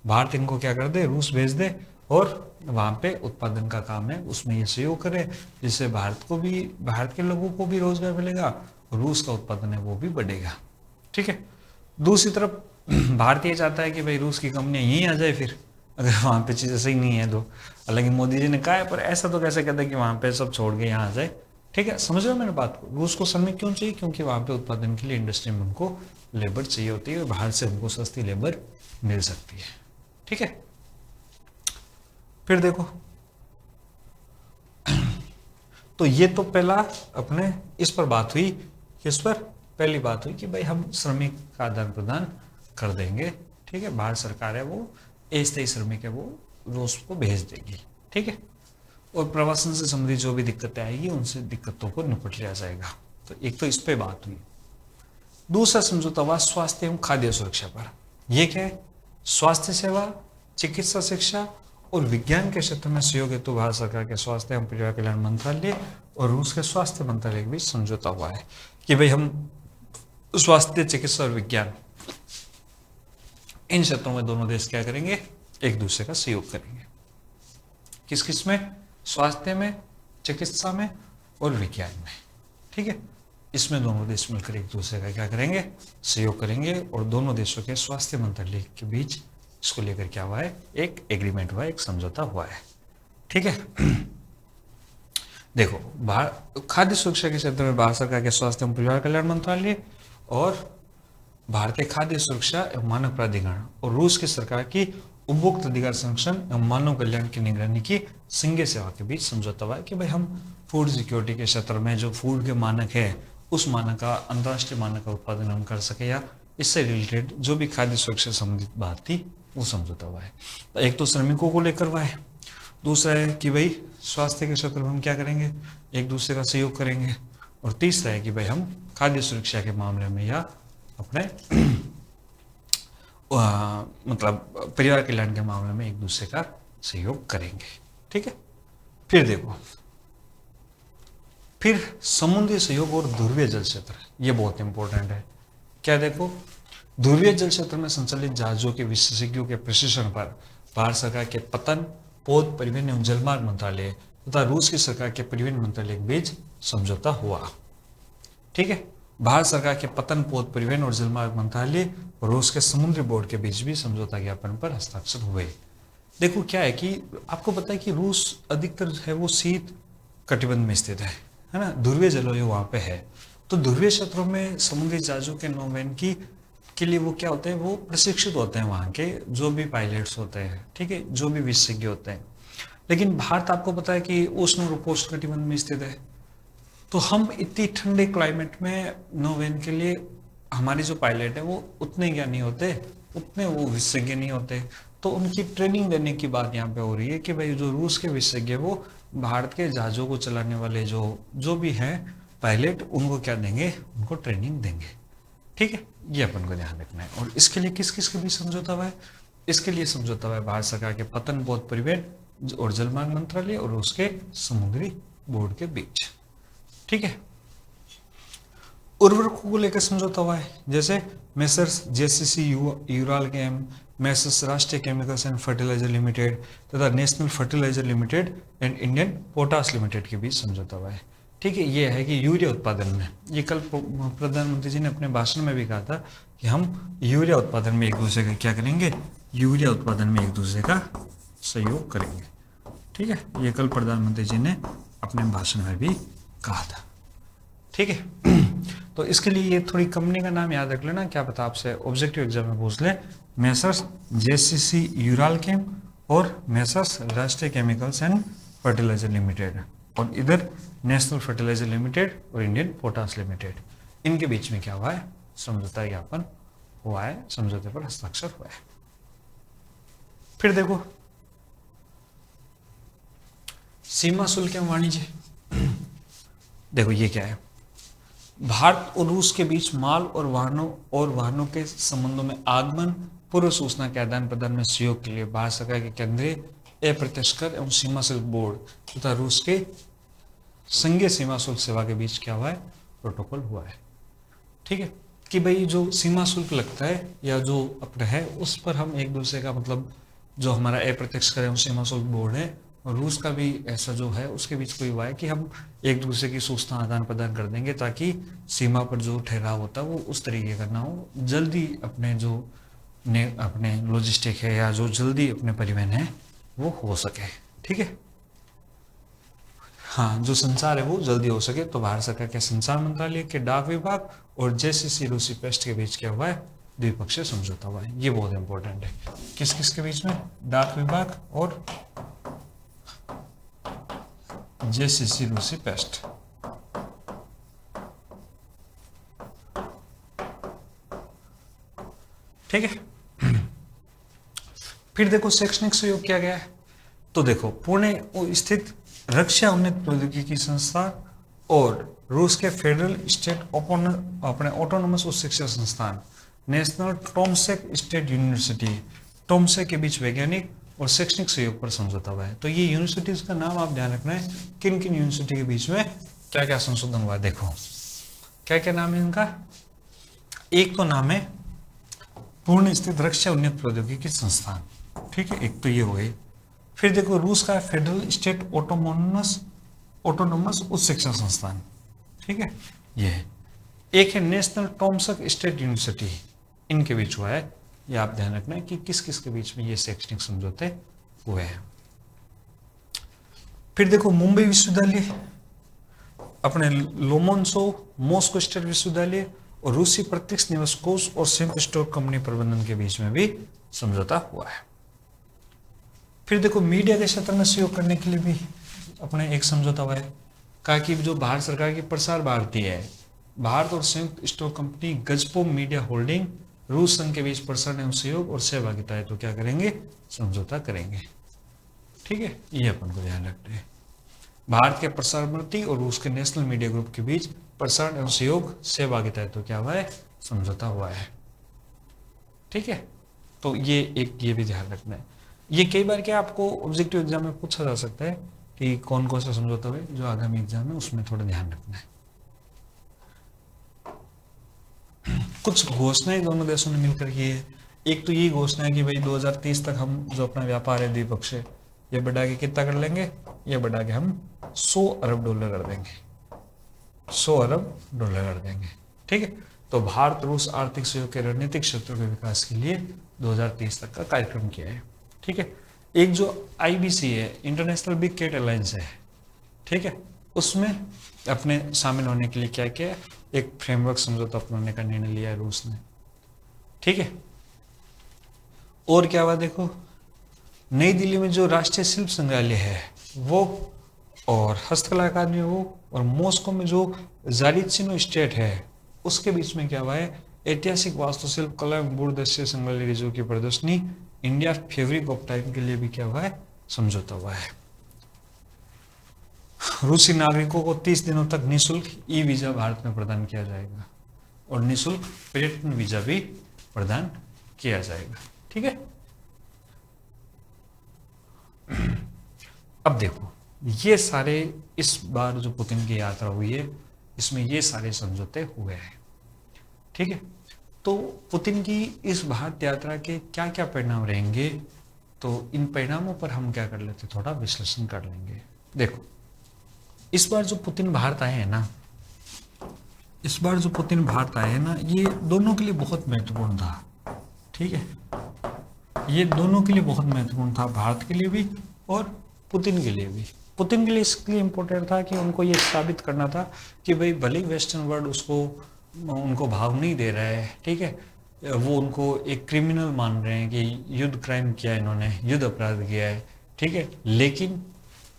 भारत इनको क्या कर दे? रूस भेज दे, और वहां पे उत्पादन का काम है उसमें ये सहयोग करे, जिससे भारत को भी, भारत के लोगों को भी रोजगार मिलेगा, और रूस का उत्पादन है वो भी बढ़ेगा। ठीक है, दूसरी तरफ भारत ये चाहता है कि भाई रूस की कंपनियां यहीं आ जाए, फिर अगर वहां पे चीजें सही नहीं है तो। हालांकि मोदी जी ने कहा है, पर ऐसा तो कैसे कहता है कि वहां पे सब छोड़ के यहाँ आ जाए। ठीक है, समझ रहे हो मेरे बात को? रूस को श्रमिक क्यों चाहिए? क्योंकि वहां पे उत्पादन के लिए इंडस्ट्री में उनको लेबर चाहिए होती है, बाहर से उनको सस्ती लेबर मिल सकती है। ठीक है, फिर देखो, तो ये तो पहला अपने इस पर बात हुई, किस पर? पहली बात हुई कि भाई हम श्रमिक का आदान प्रदान कर देंगे। ठीक है, भारत सरकार है वो अस्थायी श्रमिक है वो रूस को भेज देगी, ठीक है। और प्रवासन से संबंधित जो भी दिक्कतें आएगी उनसे दिक्कतों को निपट लिया जाएगा। तो एक तो इस पे बात हुई। दूसरा समझौता हुआ स्वास्थ्य एवं खाद्य सुरक्षा पर। यह क्या है? स्वास्थ्य सेवा, चिकित्सा शिक्षा और विज्ञान के क्षेत्र में सहयोग हेतु भारत सरकार के स्वास्थ्य एवं परिवार कल्याण मंत्रालय और रूस के स्वास्थ्य मंत्रालय के बीच समझौता हुआ है कि भाई हम स्वास्थ्य, चिकित्सा और विज्ञान इन क्षेत्रों में दोनों देश क्या करेंगे? एक दूसरे का सहयोग करेंगे। किस किस में? स्वास्थ्य में, चिकित्सा में और विज्ञान में, ठीक है। इसमें दोनों देश मिलकर एक दूसरे का क्या करेंगे? सहयोग करेंगे। और दोनों देशों के स्वास्थ्य मंत्रालय के बीच इसको लेकर क्या हुआ है? एक एग्रीमेंट हुआ है, एक समझौता हुआ है, ठीक है। देखो, खाद्य सुरक्षा के क्षेत्र में भारत सरकार के स्वास्थ्य एवं परिवार कल्याण मंत्रालय और भारतीय खाद्य सुरक्षा एवं मानव प्राधिकरण और रूस की सरकार की उपभोक्ता अधिकार संरक्षण एवं मानव कल्याण की निगरानी की संघीय सेवा के बीच समझौता हुआ है कि भाई हम फूड सिक्योरिटी के क्षेत्र में जो फूड के मानक है उस मानक का, अंतर्राष्ट्रीय मानक का उत्पादन हम कर सके, या इससे रिलेटेड जो भी खाद्य सुरक्षा से संबंधित बात थी वो समझौता हुआ है। तो एक तो श्रमिकों को लेकर हुआ है, दूसरा है कि भाई स्वास्थ्य के क्षेत्र में हम क्या करेंगे? एक दूसरे का सहयोग करेंगे। और तीसरा है कि भाई हम खाद्य सुरक्षा के मामले में या अपने मतलब परिवार कल्याण के मामले में एक दूसरे का सहयोग करेंगे, ठीक है। फिर देखो, फिर समुद्री सहयोग और ध्रुवीय जल क्षेत्र, ये बहुत इंपॉर्टेंट है। क्या देखो, ध्रुवीय जल क्षेत्र में संचालित जहाजों के विशेषज्ञों के प्रशिक्षण पर भारत सरकार के पतन, पोत, परिवहन एवं जलमार्ग मंत्रालय तथा रूस की सरकार के परिवहन मंत्रालय के बीच समझौता हुआ, ठीक है। भारत सरकार के पतन, पोत, परिवहन और जलमार्ग मंत्रालय और रूस के समुद्री बोर्ड के बीच भी समझौता ज्ञापन पर हस्ताक्षर हुए। देखो क्या है कि आपको पता है कि रूस अधिकतर है वो शीत कटिबंध में स्थित है ना, ध्रुवीय जलवायु वहां पे है। तो ध्रुवीय क्षेत्रों में समुद्री जहाजों के नौवैन की के लिए वो क्या होते हैं? वो प्रशिक्षित होते हैं वहां के जो भी पायलट्स होते हैं, ठीक है, जो भी विशेषज्ञ होते हैं। लेकिन भारत आपको पता है कि उष्ण और उपोष्ण कटिबंध में स्थित है। तो हम इतनी ठंडे क्लाइमेट में नौवैन के लिए हमारे जो पायलट है वो उतने ज्ञानी होते, उतने वो विशेषज्ञ नहीं होते। तो उनकी ट्रेनिंग देने की बात यहाँ पे हो रही है कि भाई जो रूस के विशेषज्ञ वो भारत के जहाजों को चलाने वाले जो भी हैं पायलट, उनको क्या देंगे? उनको ट्रेनिंग देंगे, ठीक है। ये अपन को ध्यान रखना है। और इसके लिए किस किस के बीच समझौता हुआ है? इसके लिए समझौता हुआ है भारत सरकार के पतन, पोत, परिवहन और जलमार्ग मंत्रालय और उसके समुद्री बोर्ड के बीच, ठीक है। उर्वरकों को लेकर समझौता हुआ है, जैसे Messrs JCC Uralchem, Messrs Rashtriya Chemicals and Fertilizer Limited तथा National Fertilizer Limited and Indian Potash Limited के बीच समझौता हुआ है, ठीक है। ये है कि यूरिया उत्पादन में, ये कल प्रधानमंत्री जी ने अपने भाषण में भी कहा था कि हम यूरिया उत्पादन में एक दूसरे का क्या करेंगे? यूरिया उत्पादन में एक दूसरे का सहयोग करेंगे, ठीक है। ये कल प्रधानमंत्री जी ने अपने भाषण में भी कहा था, ठीक है। तो इसके लिए ये थोड़ी कंपनी का नाम याद रख लेना, क्या पता आपसे ऑब्जेक्टिव एग्जाम में पूछ ले। मेसर्स जेसीसी यूरालकेम और messrs Rashtriya Chemicals and Fertilizer limited, और इधर नेशनल फर्टिलाइजर लिमिटेड और इंडियन पोटास लिमिटेड, इनके बीच में क्या हुआ है? समझौता ज्ञापन हुआ है, समझौते पर हस्ताक्षर हुआ है। फिर देखो, सीमा शुल्क एवं वाणिज्य। देखो ये क्या है? भारत और रूस के बीच माल और वाहनों के संबंधों में आगमन, पूर्व सूचना के आदान प्रदान में सहयोग के लिए भारत सरकार के केंद्रीय अप्रत्यक्ष कर एवं सीमा शुल्क बोर्ड तथा रूस के संघीय सीमा शुल्क सेवा के बीच क्या हुआ है? प्रोटोकॉल हुआ है, ठीक है। कि भाई जो सीमा शुल्क लगता है या जो अपना है उस पर हम एक दूसरे का मतलब जो हमारा अप्रत्यक्ष कर एवं सीमा शुल्क बोर्ड है और रूस का भी ऐसा जो है उसके बीच कोई हुआ है कि हम एक दूसरे की सूचना आदान प्रदान कर देंगे ताकि सीमा पर जो ठहराव होता है वो उस तरीके का ना हो, जल्दी अपने जो अपने लॉजिस्टिक है या जो जल्दी अपने परिवहन है वो हो सके, ठीक है। हाँ, जो संचार है वो जल्दी हो सके। तो भारत सरकार के संचार मंत्रालय के डाक विभाग और जेसीसी रूसी पेस्ट के बीच क्या हुआ है? द्विपक्षीय समझौता हुआ है। ये बहुत इंपॉर्टेंट है। किस किस के बीच में? डाक विभाग और जेसीसी रूसी पेस्ट, ठीक है। फिर देखो शैक्षणिक सहयोग क्या गया है, तो देखो पुणे स्थित रक्षा उन्नत प्रौद्योगिकी संस्थान और रूस के फेडरल स्टेट अपने ऑटोनोमस उच्च शिक्षा संस्थान नेशनल टोमसेक स्टेट यूनिवर्सिटी टोमसेक के बीच वैज्ञानिक और शैक्षणिक सहयोग पर समझौता हुआ है। तो ये यूनिवर्सिटीज का नाम आप ध्यान रखना है, किन किन यूनिवर्सिटी के बीच में क्या क्या संशोधन हुआ है। देखो क्या क्या नाम है इनका, एक तो नाम है पुणे स्थित रक्षा उन्नत प्रौद्योगिकी संस्थान, ठीक है, एक तो ये हो गई। फिर देखो रूस का फेडरल स्टेट ऑटोनोमस उच्च शिक्षा संस्थान, ठीक है, ये है। एक है नेशनल टोमसक स्टेट यूनिवर्सिटी, इनके बीच हुआ है। ये आप ध्यान रखना है कि किस किस के बीच में ये शैक्षणिक समझौते हुए हैं। फिर देखो मुंबई विश्वविद्यालय, अपने लोमोनसोव मॉस्को स्टेट विश्वविद्यालय और रूसी प्रत्यक्ष निवेश कोष और संयुक्त स्टॉक कंपनी प्रबंधन के बीच में भी समझौता हुआ है। फिर देखो मीडिया के क्षेत्र में सहयोग करने के लिए भी अपने एक समझौता हुआ है। कहा कि जो भारत सरकार की प्रसार भारती है, भारत और संयुक्त स्टॉक कंपनी गजप्रोम मीडिया होल्डिंग रूस संघ के बीच प्रसारण एवं सहयोग और सहभागिता है, तो क्या करेंगे, समझौता करेंगे, ठीक है, ये अपन को ध्यान रखना है। भारत के प्रसार भारती और रूस के नेशनल मीडिया ग्रुप के बीच प्रसारण एवं सहयोग सहभागिता है, तो क्या हुआ है, समझौता हुआ है, ठीक है। तो ये एक, ये भी ध्यान रखना है। ये कई बार क्या आपको ऑब्जेक्टिव एग्जाम में पूछा जा सकता है कि कौन कौन सा समझौता हुआ, जो आगामी एग्जाम है उसमें थोड़ा ध्यान रखना है। कुछ घोषणाएं दोनों देशों ने मिलकर की है। एक तो ये घोषणा है कि भाई 2030 तक हम जो अपना व्यापार है द्विपक्षीय, ये बढ़ा के कितना कर लेंगे, ये बढ़ा के हम 100 अरब डॉलर कर देंगे, 100 अरब डॉलर कर देंगे, ठीक है। तो भारत रूस आर्थिक सहयोग के रणनीतिक क्षेत्रों के विकास के लिए 2030 तक का कार्यक्रम किया है, ठीक है। एक जो IBC है, इंटरनेशनल बिग कैट अलायंस है, ठीक है, उसमें अपने शामिल होने के लिए क्या किया है, एक फ्रेमवर्क समझौता अपनाने का निर्णय लिया है रूस ने, ठीक है। और क्या हुआ देखो, नई दिल्ली में जो राष्ट्रीय शिल्प संग्रहालय है वो, और हस्तकला अकादमी वो, और मॉस्को में जो जारित्सिनो स्टेट है उसके बीच में क्या हुआ है, ऐतिहासिक वास्तुशिल्प कला एवं भूदृश्य संग्रहालय रिजर्व की प्रदर्शनी इंडिया फैब्रिक ऑफ टाइम के लिए भी क्या हुआ है, समझौता हुआ है। रूसी नागरिकों को 30 दिनों तक निःशुल्क ई वीजा भारत में प्रदान किया जाएगा और निःशुल्क पर्यटन वीजा भी प्रदान किया जाएगा, ठीक है। अब देखो ये सारे, इस बार जो पुतिन की यात्रा हुई है इसमें ये सारे समझौते हुए हैं, ठीक है। तो पुतिन की इस भारत यात्रा के क्या क्या परिणाम रहेंगे, तो इन परिणामों पर हम क्या कर लेते, थोड़ा विश्लेषण कर लेंगे। देखो इस बार जो पुतिन भारत आए हैं ना, इस बार जो पुतिन भारत आए हैं ना, ये दोनों के लिए बहुत महत्वपूर्ण था, ठीक है, ये दोनों के लिए बहुत महत्वपूर्ण था, भारत के लिए भी और पुतिन के लिए भी। पुतिन के लिए इसलिए इम्पोर्टेंट था कि उनको ये साबित करना था कि भाई भले ही वेस्टर्न वर्ल्ड उनको भाव नहीं दे रहा है, ठीक है, वो उनको एक क्रिमिनल मान रहे हैं कि युद्ध क्राइम किया है, इन्होंने युद्ध अपराध किया है, ठीक है, लेकिन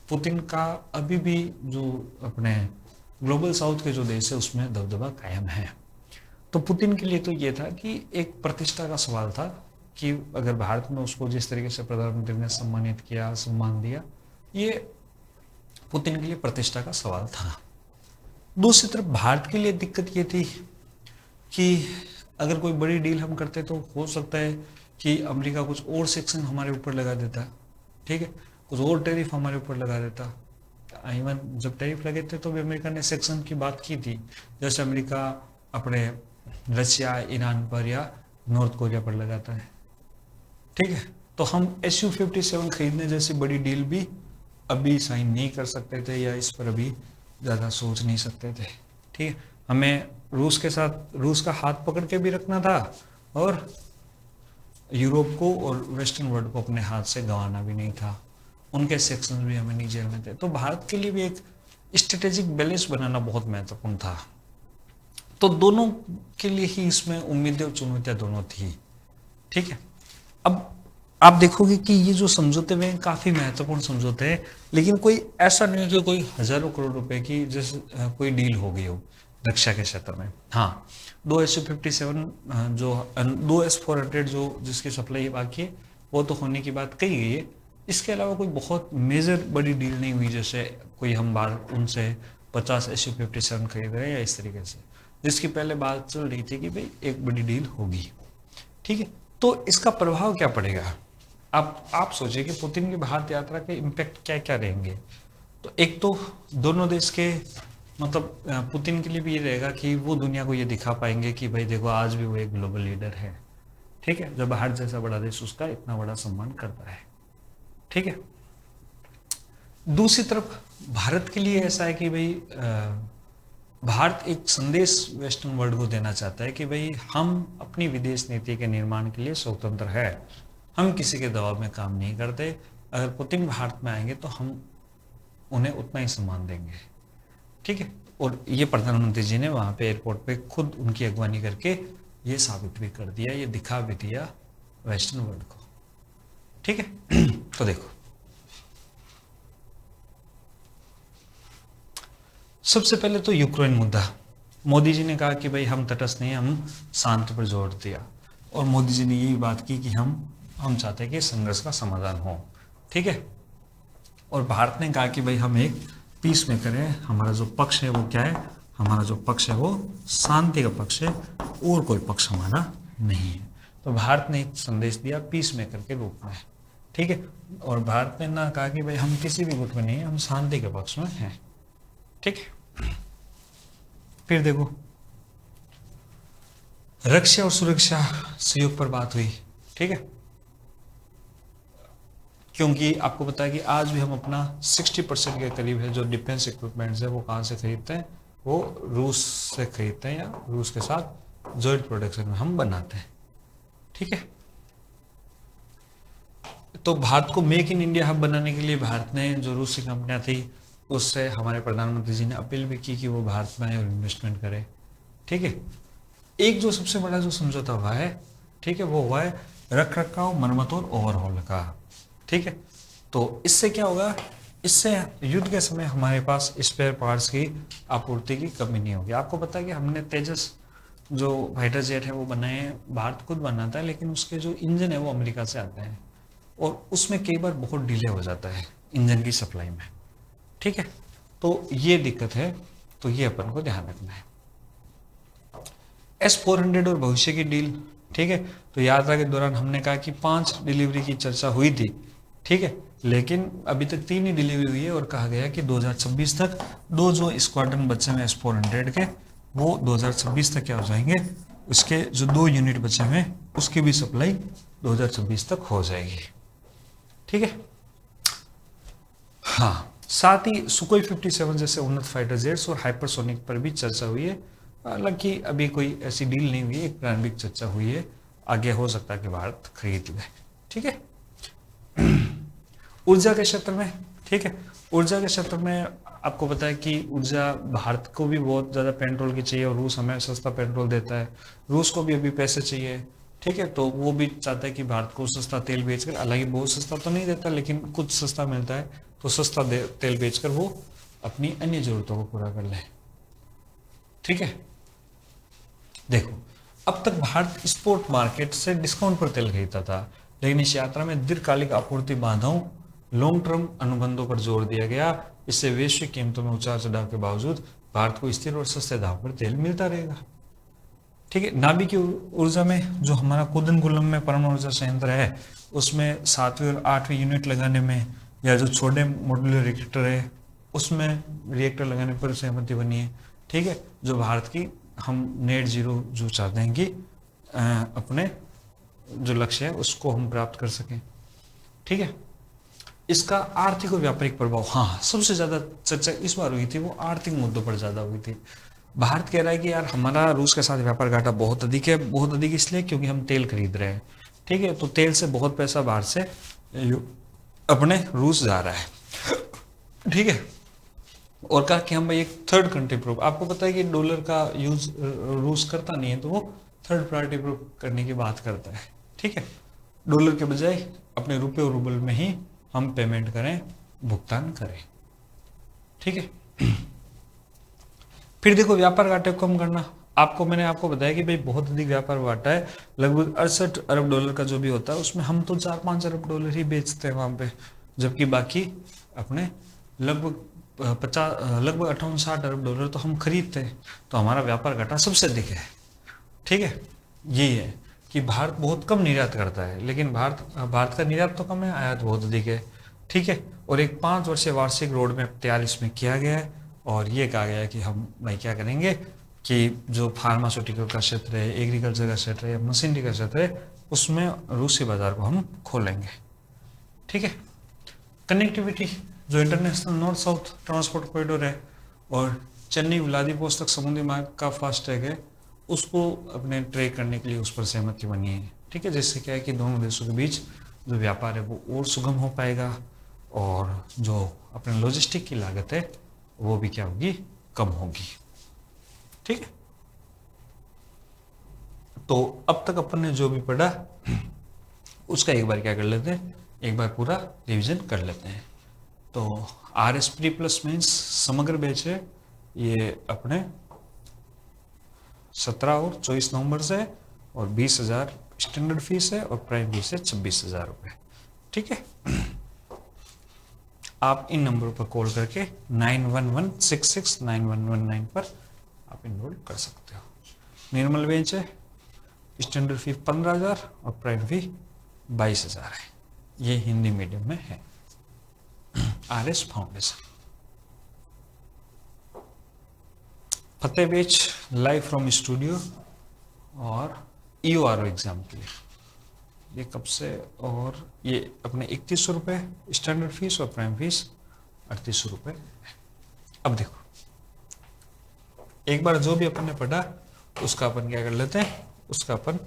पुतिन का अभी भी जो अपने ग्लोबल साउथ के जो देश है उसमें दबदबा कायम है। तो पुतिन के लिए तो ये था कि एक प्रतिष्ठा का सवाल था कि अगर भारत में उसको जिस तरीके से प्रधानमंत्री ने सम्मानित किया, सम्मान दिया, ये पुतिन के लिए प्रतिष्ठा का सवाल था। दूसरी तरफ भारत के लिए दिक्कत ये थी कि अगर कोई बड़ी डील हम करते तो हो सकता है कि अमेरिका कुछ और सेक्शन हमारे ऊपर लगा देता, ठीक है, कुछ और टैरिफ हमारे ऊपर लगा देता। इवन जब टैरिफ लगे थे तो भी अमेरिका ने सेक्शन की बात की थी, जैसे अमेरिका अपने रशिया, ईरान पर या नॉर्थ कोरिया पर लगाता है, ठीक है। तो हम Su-57 खरीदने जैसी बड़ी डील भी अभी साइन नहीं कर सकते थे या इस पर अभी ज़्यादा सोच नहीं सकते थे, ठीक है। हमें रूस के साथ, रूस का हाथ पकड़ के भी रखना था और यूरोप को और वेस्टर्न वर्ल्ड को अपने हाथ से गंवाना भी नहीं था, उनके सेक्शंस भी हमें नहीं झेलने थे। तो भारत के लिए भी एक स्ट्रेटेजिक बैलेंस बनाना बहुत महत्वपूर्ण था। तो दोनों के लिए ही इसमें उम्मीदें और चुनौतियां दोनों थी, ठीक है। अब आप देखोगे कि ये जो समझौते हुए हैं काफी महत्वपूर्ण समझौते हैं, लेकिन कोई ऐसा नहीं है कि कोई हजारों करोड़ रुपए की जैसे कोई डील हो गई हो रक्षा के क्षेत्र में। हाँ, दो Su-57 जो 2 S-400 जो जिसकी सप्लाई बाकी है वो तो होने की बात कही गई है। इसके अलावा कोई बहुत मेजर बड़ी डील नहीं हुई, जैसे कोई हम बार उनसे 50 SU-57 खरीद रहे हैं या इस तरीके से, जिसकी पहले बात चल रही थी कि भाई एक बड़ी डील होगी। ठीक है, तो इसका प्रभाव क्या पड़ेगा? आप सोचिए कि पुतिन की भारत यात्रा के इम्पैक्ट क्या क्या रहेंगे। तो एक तो दोनों देश के मतलब पुतिन के लिए भी ये रहेगा कि वो दुनिया को ये दिखा पाएंगे कि भाई देखो आज भी वो एक ग्लोबल लीडर है। ठीक है, जब भारत जैसा बड़ा देश उसका इतना बड़ा सम्मान करता है। ठीक है, दूसरी तरफ भारत के लिए ऐसा है कि भाई भारत एक संदेश वेस्टर्न वर्ल्ड को देना चाहता है कि भाई हम अपनी विदेश नीति के निर्माण के लिए स्वतंत्र है, हम किसी के दबाव में काम नहीं करते। अगर पुतिन भारत में आएंगे तो हम उन्हें उतना ही सम्मान देंगे। ठीक है, और ये प्रधानमंत्री जी ने वहां पे एयरपोर्ट पे खुद उनकी अगवानी करके ये साबित भी कर दिया, ये दिखा भी दिया वेस्टर्न वर्ल्ड को। ठीक है, तो देखो सबसे पहले तो यूक्रेन मुद्दा, मोदी जी ने कहा कि भाई हम तटस्थ नहीं, हम शांति पर जोर दिया, और मोदी जी ने यही बात की कि हम चाहते हैं कि संघर्ष का समाधान हो। ठीक है, और भारत ने कहा कि भाई हम एक पीस मेकर है, हमारा जो पक्ष है वो क्या है, हमारा जो पक्ष है वो शांति का पक्ष है, और कोई पक्ष हमारा नहीं है। तो भारत ने एक संदेश दिया पीस मेकर के रूप में। ठीक है, और भारत ने ना कहा कि भाई हम किसी भी गुट में नहीं है, हम शांति के पक्ष में हैं। ठीक है, फिर देखो रक्षा और सुरक्षा सहयोग पर बात हुई। ठीक है, क्योंकि आपको पता है कि आज भी हम अपना 60% के करीब है जो डिफेंस इक्विपमेंट्स है वो कहाँ से खरीदते हैं, वो रूस से खरीदते हैं, या रूस के साथ जॉइंट प्रोडक्शन में हम बनाते हैं। ठीक है, तो भारत को मेक इन इंडिया हब बनाने के लिए भारत ने जो रूसी कंपनियां थी उससे हमारे प्रधानमंत्री जी ने अपील भी की कि वो भारत में आए और इन्वेस्टमेंट करे। ठीक है, एक जो सबसे बड़ा जो समझौता हुआ है, ठीक है, वो हुआ है रख रखाव, मरम्मत और ओवरहॉल का। ठीक है, तो इससे क्या होगा, इससे युद्ध के समय हमारे पास स्पेयर पार्ट्स की आपूर्ति की कमी नहीं होगी। आपको पता है कि हमने तेजस जो फाइटर जेट है वो बनाए हैं, भारत खुद बनाता है, लेकिन उसके जो इंजन है वो अमेरिका से आते हैं, और उसमें कई बार बहुत डिले हो जाता है इंजन की सप्लाई में। ठीक है, तो ये दिक्कत है, तो ये अपन को ध्यान रखना है। S-400 और भविष्य की डील। ठीक है, तो यात्रा के दौरान हमने कहा कि 5 डिलीवरी की चर्चा हुई थी। ठीक है, लेकिन अभी तक 3 ही डिलीवरी हुई है, और कहा गया कि 2026 तक 2 जो स्क्वाड्रन बचे हुए S-400 के वो 2026 तक क्या हो जाएंगे, उसके जो 2 यूनिट बचे हुए उसकी भी सप्लाई 2026 तक हो जाएगी। ठीक है, हाँ, साथ ही सुकोई 57 जैसे उन्नत फाइटर जेट्स और हाइपरसोनिक पर भी चर्चा हुई है। हालांकि अभी कोई ऐसी डील नहीं हुई है, एक प्रारंभिक चर्चा हुई है, आगे हो सकता है कि भारत खरीद ले। ठीक है, ऊर्जा के क्षेत्र में, ठीक है, ऊर्जा के क्षेत्र में आपको पता है कि ऊर्जा भारत को भी बहुत ज़्यादा पेट्रोल की चाहिए, और रूस हमें सस्ता पेट्रोल देता है, रूस को भी अभी पैसे चाहिए। ठीक है, तो वो भी चाहता है कि भारत को सस्ता तेल बेचकर, हालांकि बहुत सस्ता तो नहीं देता लेकिन कुछ सस्ता मिलता है, तो सस्ता तेल बेचकर वो अपनी अन्य जरूरतों को पूरा कर ले। ठीक है, देखो अब तक भारत स्पॉट मार्केट से डिस्काउंट पर तेल खरीदता था, लेकिन इस यात्रा में दीर्घकालिक आपूर्ति बाधाओं, लॉन्ग टर्म अनुबंधों पर जोर दिया गया। इससे वैश्विक कीमतों में उतार चढ़ाव के बावजूद भारत को स्थिर और सस्ते दाम पर तेल मिलता रहेगा। ठीक है, नाभिकीय ऊर्जा में जो हमारा कुदनकुलम में परमाणु ऊर्जा संयंत्र है उसमें 7वीं और 8वीं यूनिट लगाने में, या जो छोटे मॉड्यूलर रिएक्टर है उसमें रिएक्टर लगाने पर सहमति बनी है। ठीक है, जो भारत की हम नेट जीरो जो चाहते हैं कि अपने जो लक्ष्य है उसको हम प्राप्त कर सकें। ठीक है, इसका आर्थिक और व्यापारिक प्रभाव, हाँ सबसे ज्यादा चर्चा इस बार हुई थी वो आर्थिक मुद्दों पर ज्यादा हुई थी। भारत कह रहा है कि यार हमारा रूस के साथ व्यापार घाटा बहुत अधिक है, बहुत अधिक इसलिए क्योंकि हम तेल खरीद रहे हैं। ठीक है, तो तेल से बहुत पैसा बाहर से अपने रूस जा रहा है। ठीक है, और कहा कि हम भाई एक थर्ड कंट्री प्रूफ, आपको पता है कि डॉलर का यूज रूस करता नहीं है, तो वो थर्ड पार्टी प्रूफ करने की बात करता है। ठीक है, डॉलर के बजाय अपने रुपये और रूबल में ही हम पेमेंट करें, भुगतान करें। ठीक है, फिर देखो व्यापार घाटे को कम करना, मैंने आपको बताया कि भाई बहुत अधिक व्यापार बांटा है, लगभग 68 अरब डॉलर का जो भी होता है उसमें हम तो 4-5 अरब डॉलर ही बेचते हैं वहां पे, जबकि बाकी अपने लगभग 58-60 अरब डॉलर तो हम खरीदते हैं। तो हमारा व्यापार घाटा सबसे अधिक है। ठीक है, यही है कि भारत बहुत कम निर्यात करता है, लेकिन भारत का निर्यात तो कम है, आयात बहुत अधिक है। ठीक है, और एक 5 वर्षीय वार्षिक रोड मैप तैयार इसमें किया गया है, और ये कहा गया है कि हम भाई क्या करेंगे कि जो फार्मास्यूटिकल का क्षेत्र है, एग्रीकल्चर का क्षेत्र है या मशीनरी का क्षेत्र है, उसमें रूसी बाजार को हम खोलेंगे। ठीक है, कनेक्टिविटी, जो international north south transport corridor है और चेन्नई व्लादिवोस्तोक समुद्री मार्ग का फास्ट ट्रैक है, उसको अपने ट्रैक करने के लिए उस पर सहमति बनी है। ठीक है, जिससे क्या है कि दोनों देशों के बीच जो व्यापार है वो और सुगम हो पाएगा, और जो अपने लॉजिस्टिक की लागत है वो भी क्या होगी, कम होगी। ठीक है, तो अब तक अपन ने जो भी पढ़ा उसका एक बार क्या कर लेते हैं, एक बार पूरा रिवीजन कर लेते हैं। तो RS प्री प्लस मीन्स समग्र बैच है, ये अपने 17 और 24 नवंबर से है, और 20,000 स्टैंडर्ड फीस है, और प्राइम फीस है 26,000 रुपये। ठीक है, आप इन नंबरों पर कॉल करके 9116691119 पर आप इनरोल कर सकते हो। निर्मल बेंच है, स्टैंडर्ड फी 15,000 और प्राइम फी 22,000 है। ये हिंदी मीडियम में है। RS foundation. Fateh batch live from studio और EORO एग्जाम के लिए, ये कब से, और ये अपने 3100 रुपये स्टैंडर्ड फीस और प्राइम फीस 3800 रुपये। अब देखो, एक बार जो भी अपन ने पढ़ा उसका अपन क्या कर लेते हैं, उसका अपन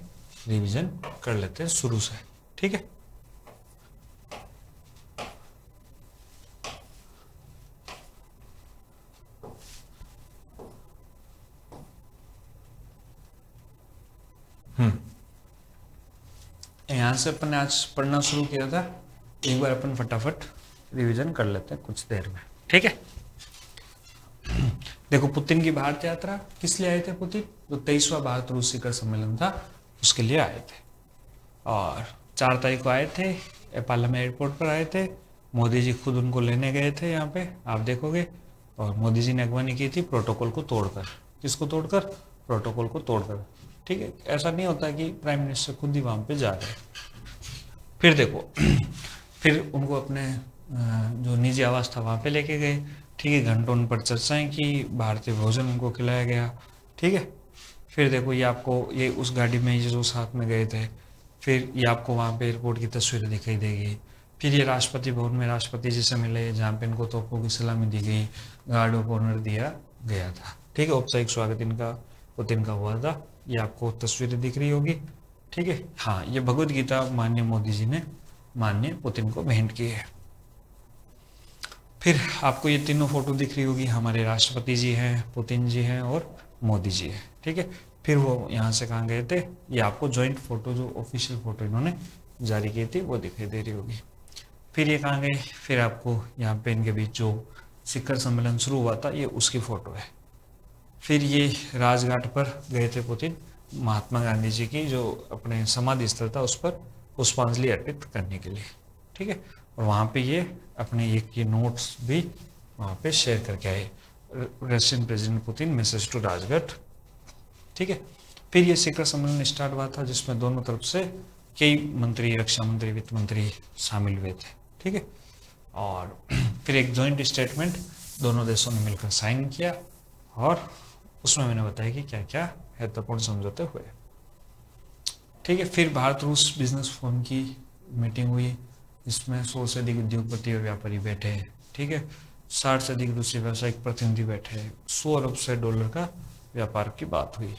रिवीजन कर लेते हैं शुरू से। ठीक है, यहां से अपन ने आज पढ़ना शुरू किया था, एक बार अपन फटाफट रिवीजन कर लेते हैं कुछ देर में। ठीक है, देखो पुतिन की भारत यात्रा किस लिए आए थे पुतिन, जो 23वां भारत रूस शिखर सम्मेलन था उसके लिए आए थे, और 4 तारीख को आए थे, पार्लियामेंट एयरपोर्ट पर आए थे। मोदी जी खुद उनको लेने गए थे यहाँ पे, आप देखोगे, और मोदी जी ने अगवानी की थी प्रोटोकॉल को तोड़कर। किसको तोड़कर, प्रोटोकॉल को तोड़कर। ठीक है, ऐसा नहीं होता कि प्राइम मिनिस्टर खुद ही वहां पे जा रहे हैं। फिर देखो, फिर उनको अपने जो निजी आवास था वहां पे लेके गए। ठीक है, घंटों उन पर चर्चाएं की, भारतीय भोजन उनको खिलाया गया। ठीक है, फिर देखो ये आपको, ये उस गाड़ी में ये जो साथ में गए थे, फिर ये आपको वहाँ पे एयरपोर्ट की तस्वीरें दिखाई देगी। फिर ये राष्ट्रपति भवन में राष्ट्रपति जी से मिले, जहाँ पे इनको तोपों की सलामी दी गई, गार्ड ऑफ ऑनर दिया गया था। ठीक है, औपचारिक स्वागत इनका पुतिन का हुआ था, ये आपको तस्वीरें दिख रही होगी। ठीक है, हाँ, ये भगवत गीता माननीय मोदी जी ने माननीय पुतिन को भेंट की है। फिर आपको ये तीनों फोटो दिख रही होगी, हमारे राष्ट्रपति जी हैं, पुतिन जी हैं और मोदी जी हैं। ठीक है, फिर वो यहाँ से कहाँ गए थे, ये आपको जॉइंट फोटो, जो ऑफिशियल फोटो इन्होंने जारी की थी वो दिखाई दे रही होगी। फिर ये कहाँ गए, फिर आपको यहाँ पे इनके बीच जो शिखर सम्मेलन शुरू हुआ था ये उसकी फोटो है। फिर ये राजघाट पर गए थे पुतिन, महात्मा गांधी जी की जो अपने समाधि स्थल था उस पर पुष्पांजलि अर्पित करने के लिए। ठीक है, और वहाँ पे ये अपने एक ये नोट्स भी वहाँ पे शेयर करके आए, Russian president Putin message to Rajghat. ठीक है, फिर ये शिखर सम्मेलन स्टार्ट हुआ था जिसमें दोनों तरफ से कई मंत्री, रक्षा मंत्री, वित्त मंत्री शामिल हुए थे। ठीक है, और फिर एक जॉइंट स्टेटमेंट दोनों देशों ने मिलकर साइन किया, और उसमें मैंने बताया कि क्या क्या महत्वपूर्ण समझौते हुए। ठीक है, फिर भारत रूस बिजनेस फोरम की मीटिंग हुई, इसमें 100 से अधिक उद्योगपति और व्यापारी बैठे। ठीक है, 60 से अधिक रूसी व्यावसायिक प्रतिनिधि बैठे, 100 अरब से डॉलर का व्यापार की बात हुई।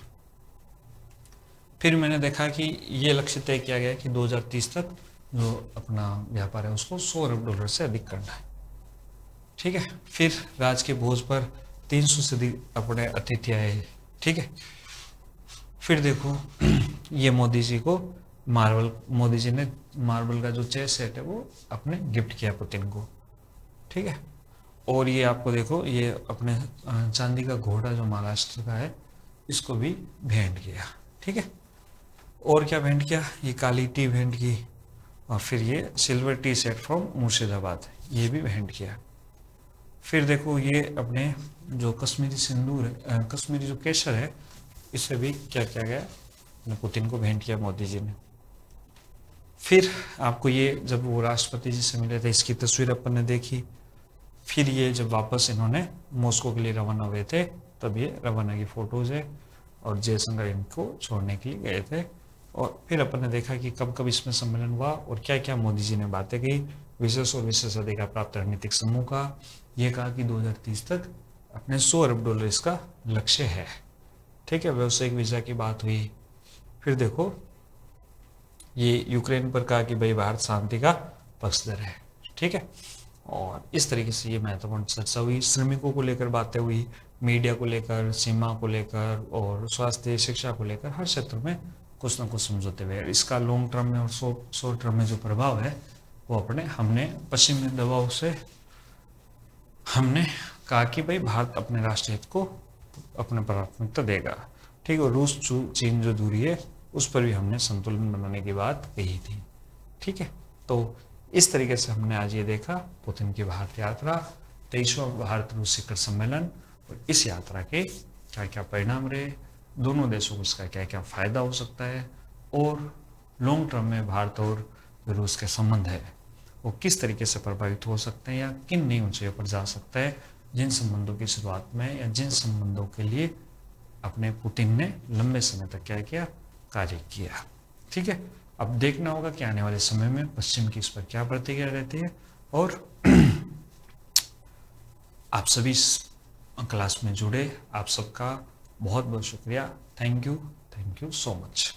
फिर मैंने देखा कि ये लक्ष्य तय किया गया कि 2030 तक जो अपना व्यापार है उसको 100 अरब डॉलर से अधिक करना है। ठीक है, फिर राज के भोज पर 300 से अधिक अपने अतिथि आए। ठीक है, फिर देखो ये मोदी जी को मोदी जी ने मार्बल का जो चेस सेट है वो अपने गिफ्ट किया पुतिन को। ठीक है, और ये आपको देखो, ये अपने चांदी का घोड़ा जो महाराष्ट्र का है इसको भी भेंट किया। ठीक है, और क्या भेंट किया, ये काली टी भेंट की, और फिर ये silver T set from Murshidabad, ये भी भेंट किया। फिर देखो ये अपने जो कश्मीरी सिंदूर है, कश्मीरी जो केसर है, इसे भी क्या किया गया, पुतिन को भेंट किया मोदी जी ने। फिर आपको ये जब वो राष्ट्रपति जी से मिले थे, इसकी तस्वीर अपन ने देखी। फिर ये जब वापस इन्होंने मॉस्को के लिए रवाना हुए थे, तब ये रवाना की फोटोज है, और जयशंकर इनको छोड़ने के लिए गए थे। और फिर अपन ने देखा कि कब कब इसमें सम्मेलन हुआ और क्या क्या मोदी जी ने बातें की। विशेष और विशेष अधिकार प्राप्त रणनीतिक समूह का ये कहा कि 2030 तक अपने $100 अरब इसका लक्ष्य है। ठीक है, व्यावसायिक वीजा की बात हुई। फिर देखो ये यूक्रेन पर कहा कि भाई भारत शांति का पक्षधर है। ठीक है, और इस तरीके से ये महत्वपूर्ण चर्चा हुई। श्रमिकों को लेकर बातें हुई, मीडिया को लेकर, सीमा को लेकर, और स्वास्थ्य शिक्षा को लेकर, हर क्षेत्र में कुछ ना कुछ समझौते हुए। इसका लॉन्ग टर्म में और शॉर्ट टर्म में जो प्रभाव है वो हमने पश्चिमी दबाव से हमने कहा कि भाई भारत अपने राष्ट्रीय हित को अपने प्राथमिकता देगा। ठीक है, और रूस चीन जो दूरी है उस पर भी हमने संतुलन बनाने की बात कही थी। ठीक है, तो इस तरीके से हमने आज ये देखा पुतिन की भारत यात्रा, 23वां भारत रूस शिखर सम्मेलन, और इस यात्रा के क्या क्या परिणाम रहे, दोनों देशों को इसका क्या क्या फायदा हो सकता है, और लॉन्ग टर्म में भारत और रूस के संबंध है वो किस तरीके से प्रभावित हो सकते हैं या किन नई ऊंचाइयों पर जा सकता है, जिन संबंधों की शुरुआत में या जिन संबंधों के लिए अपने पुतिन ने लंबे समय तक क्या किया, कार्य किया। ठीक है, अब देखना होगा कि आने वाले समय में पश्चिम की इस पर क्या प्रतिक्रिया रहती है। और आप सभी इस क्लास में जुड़े, आप सबका बहुत बहुत शुक्रिया। Thank you so much.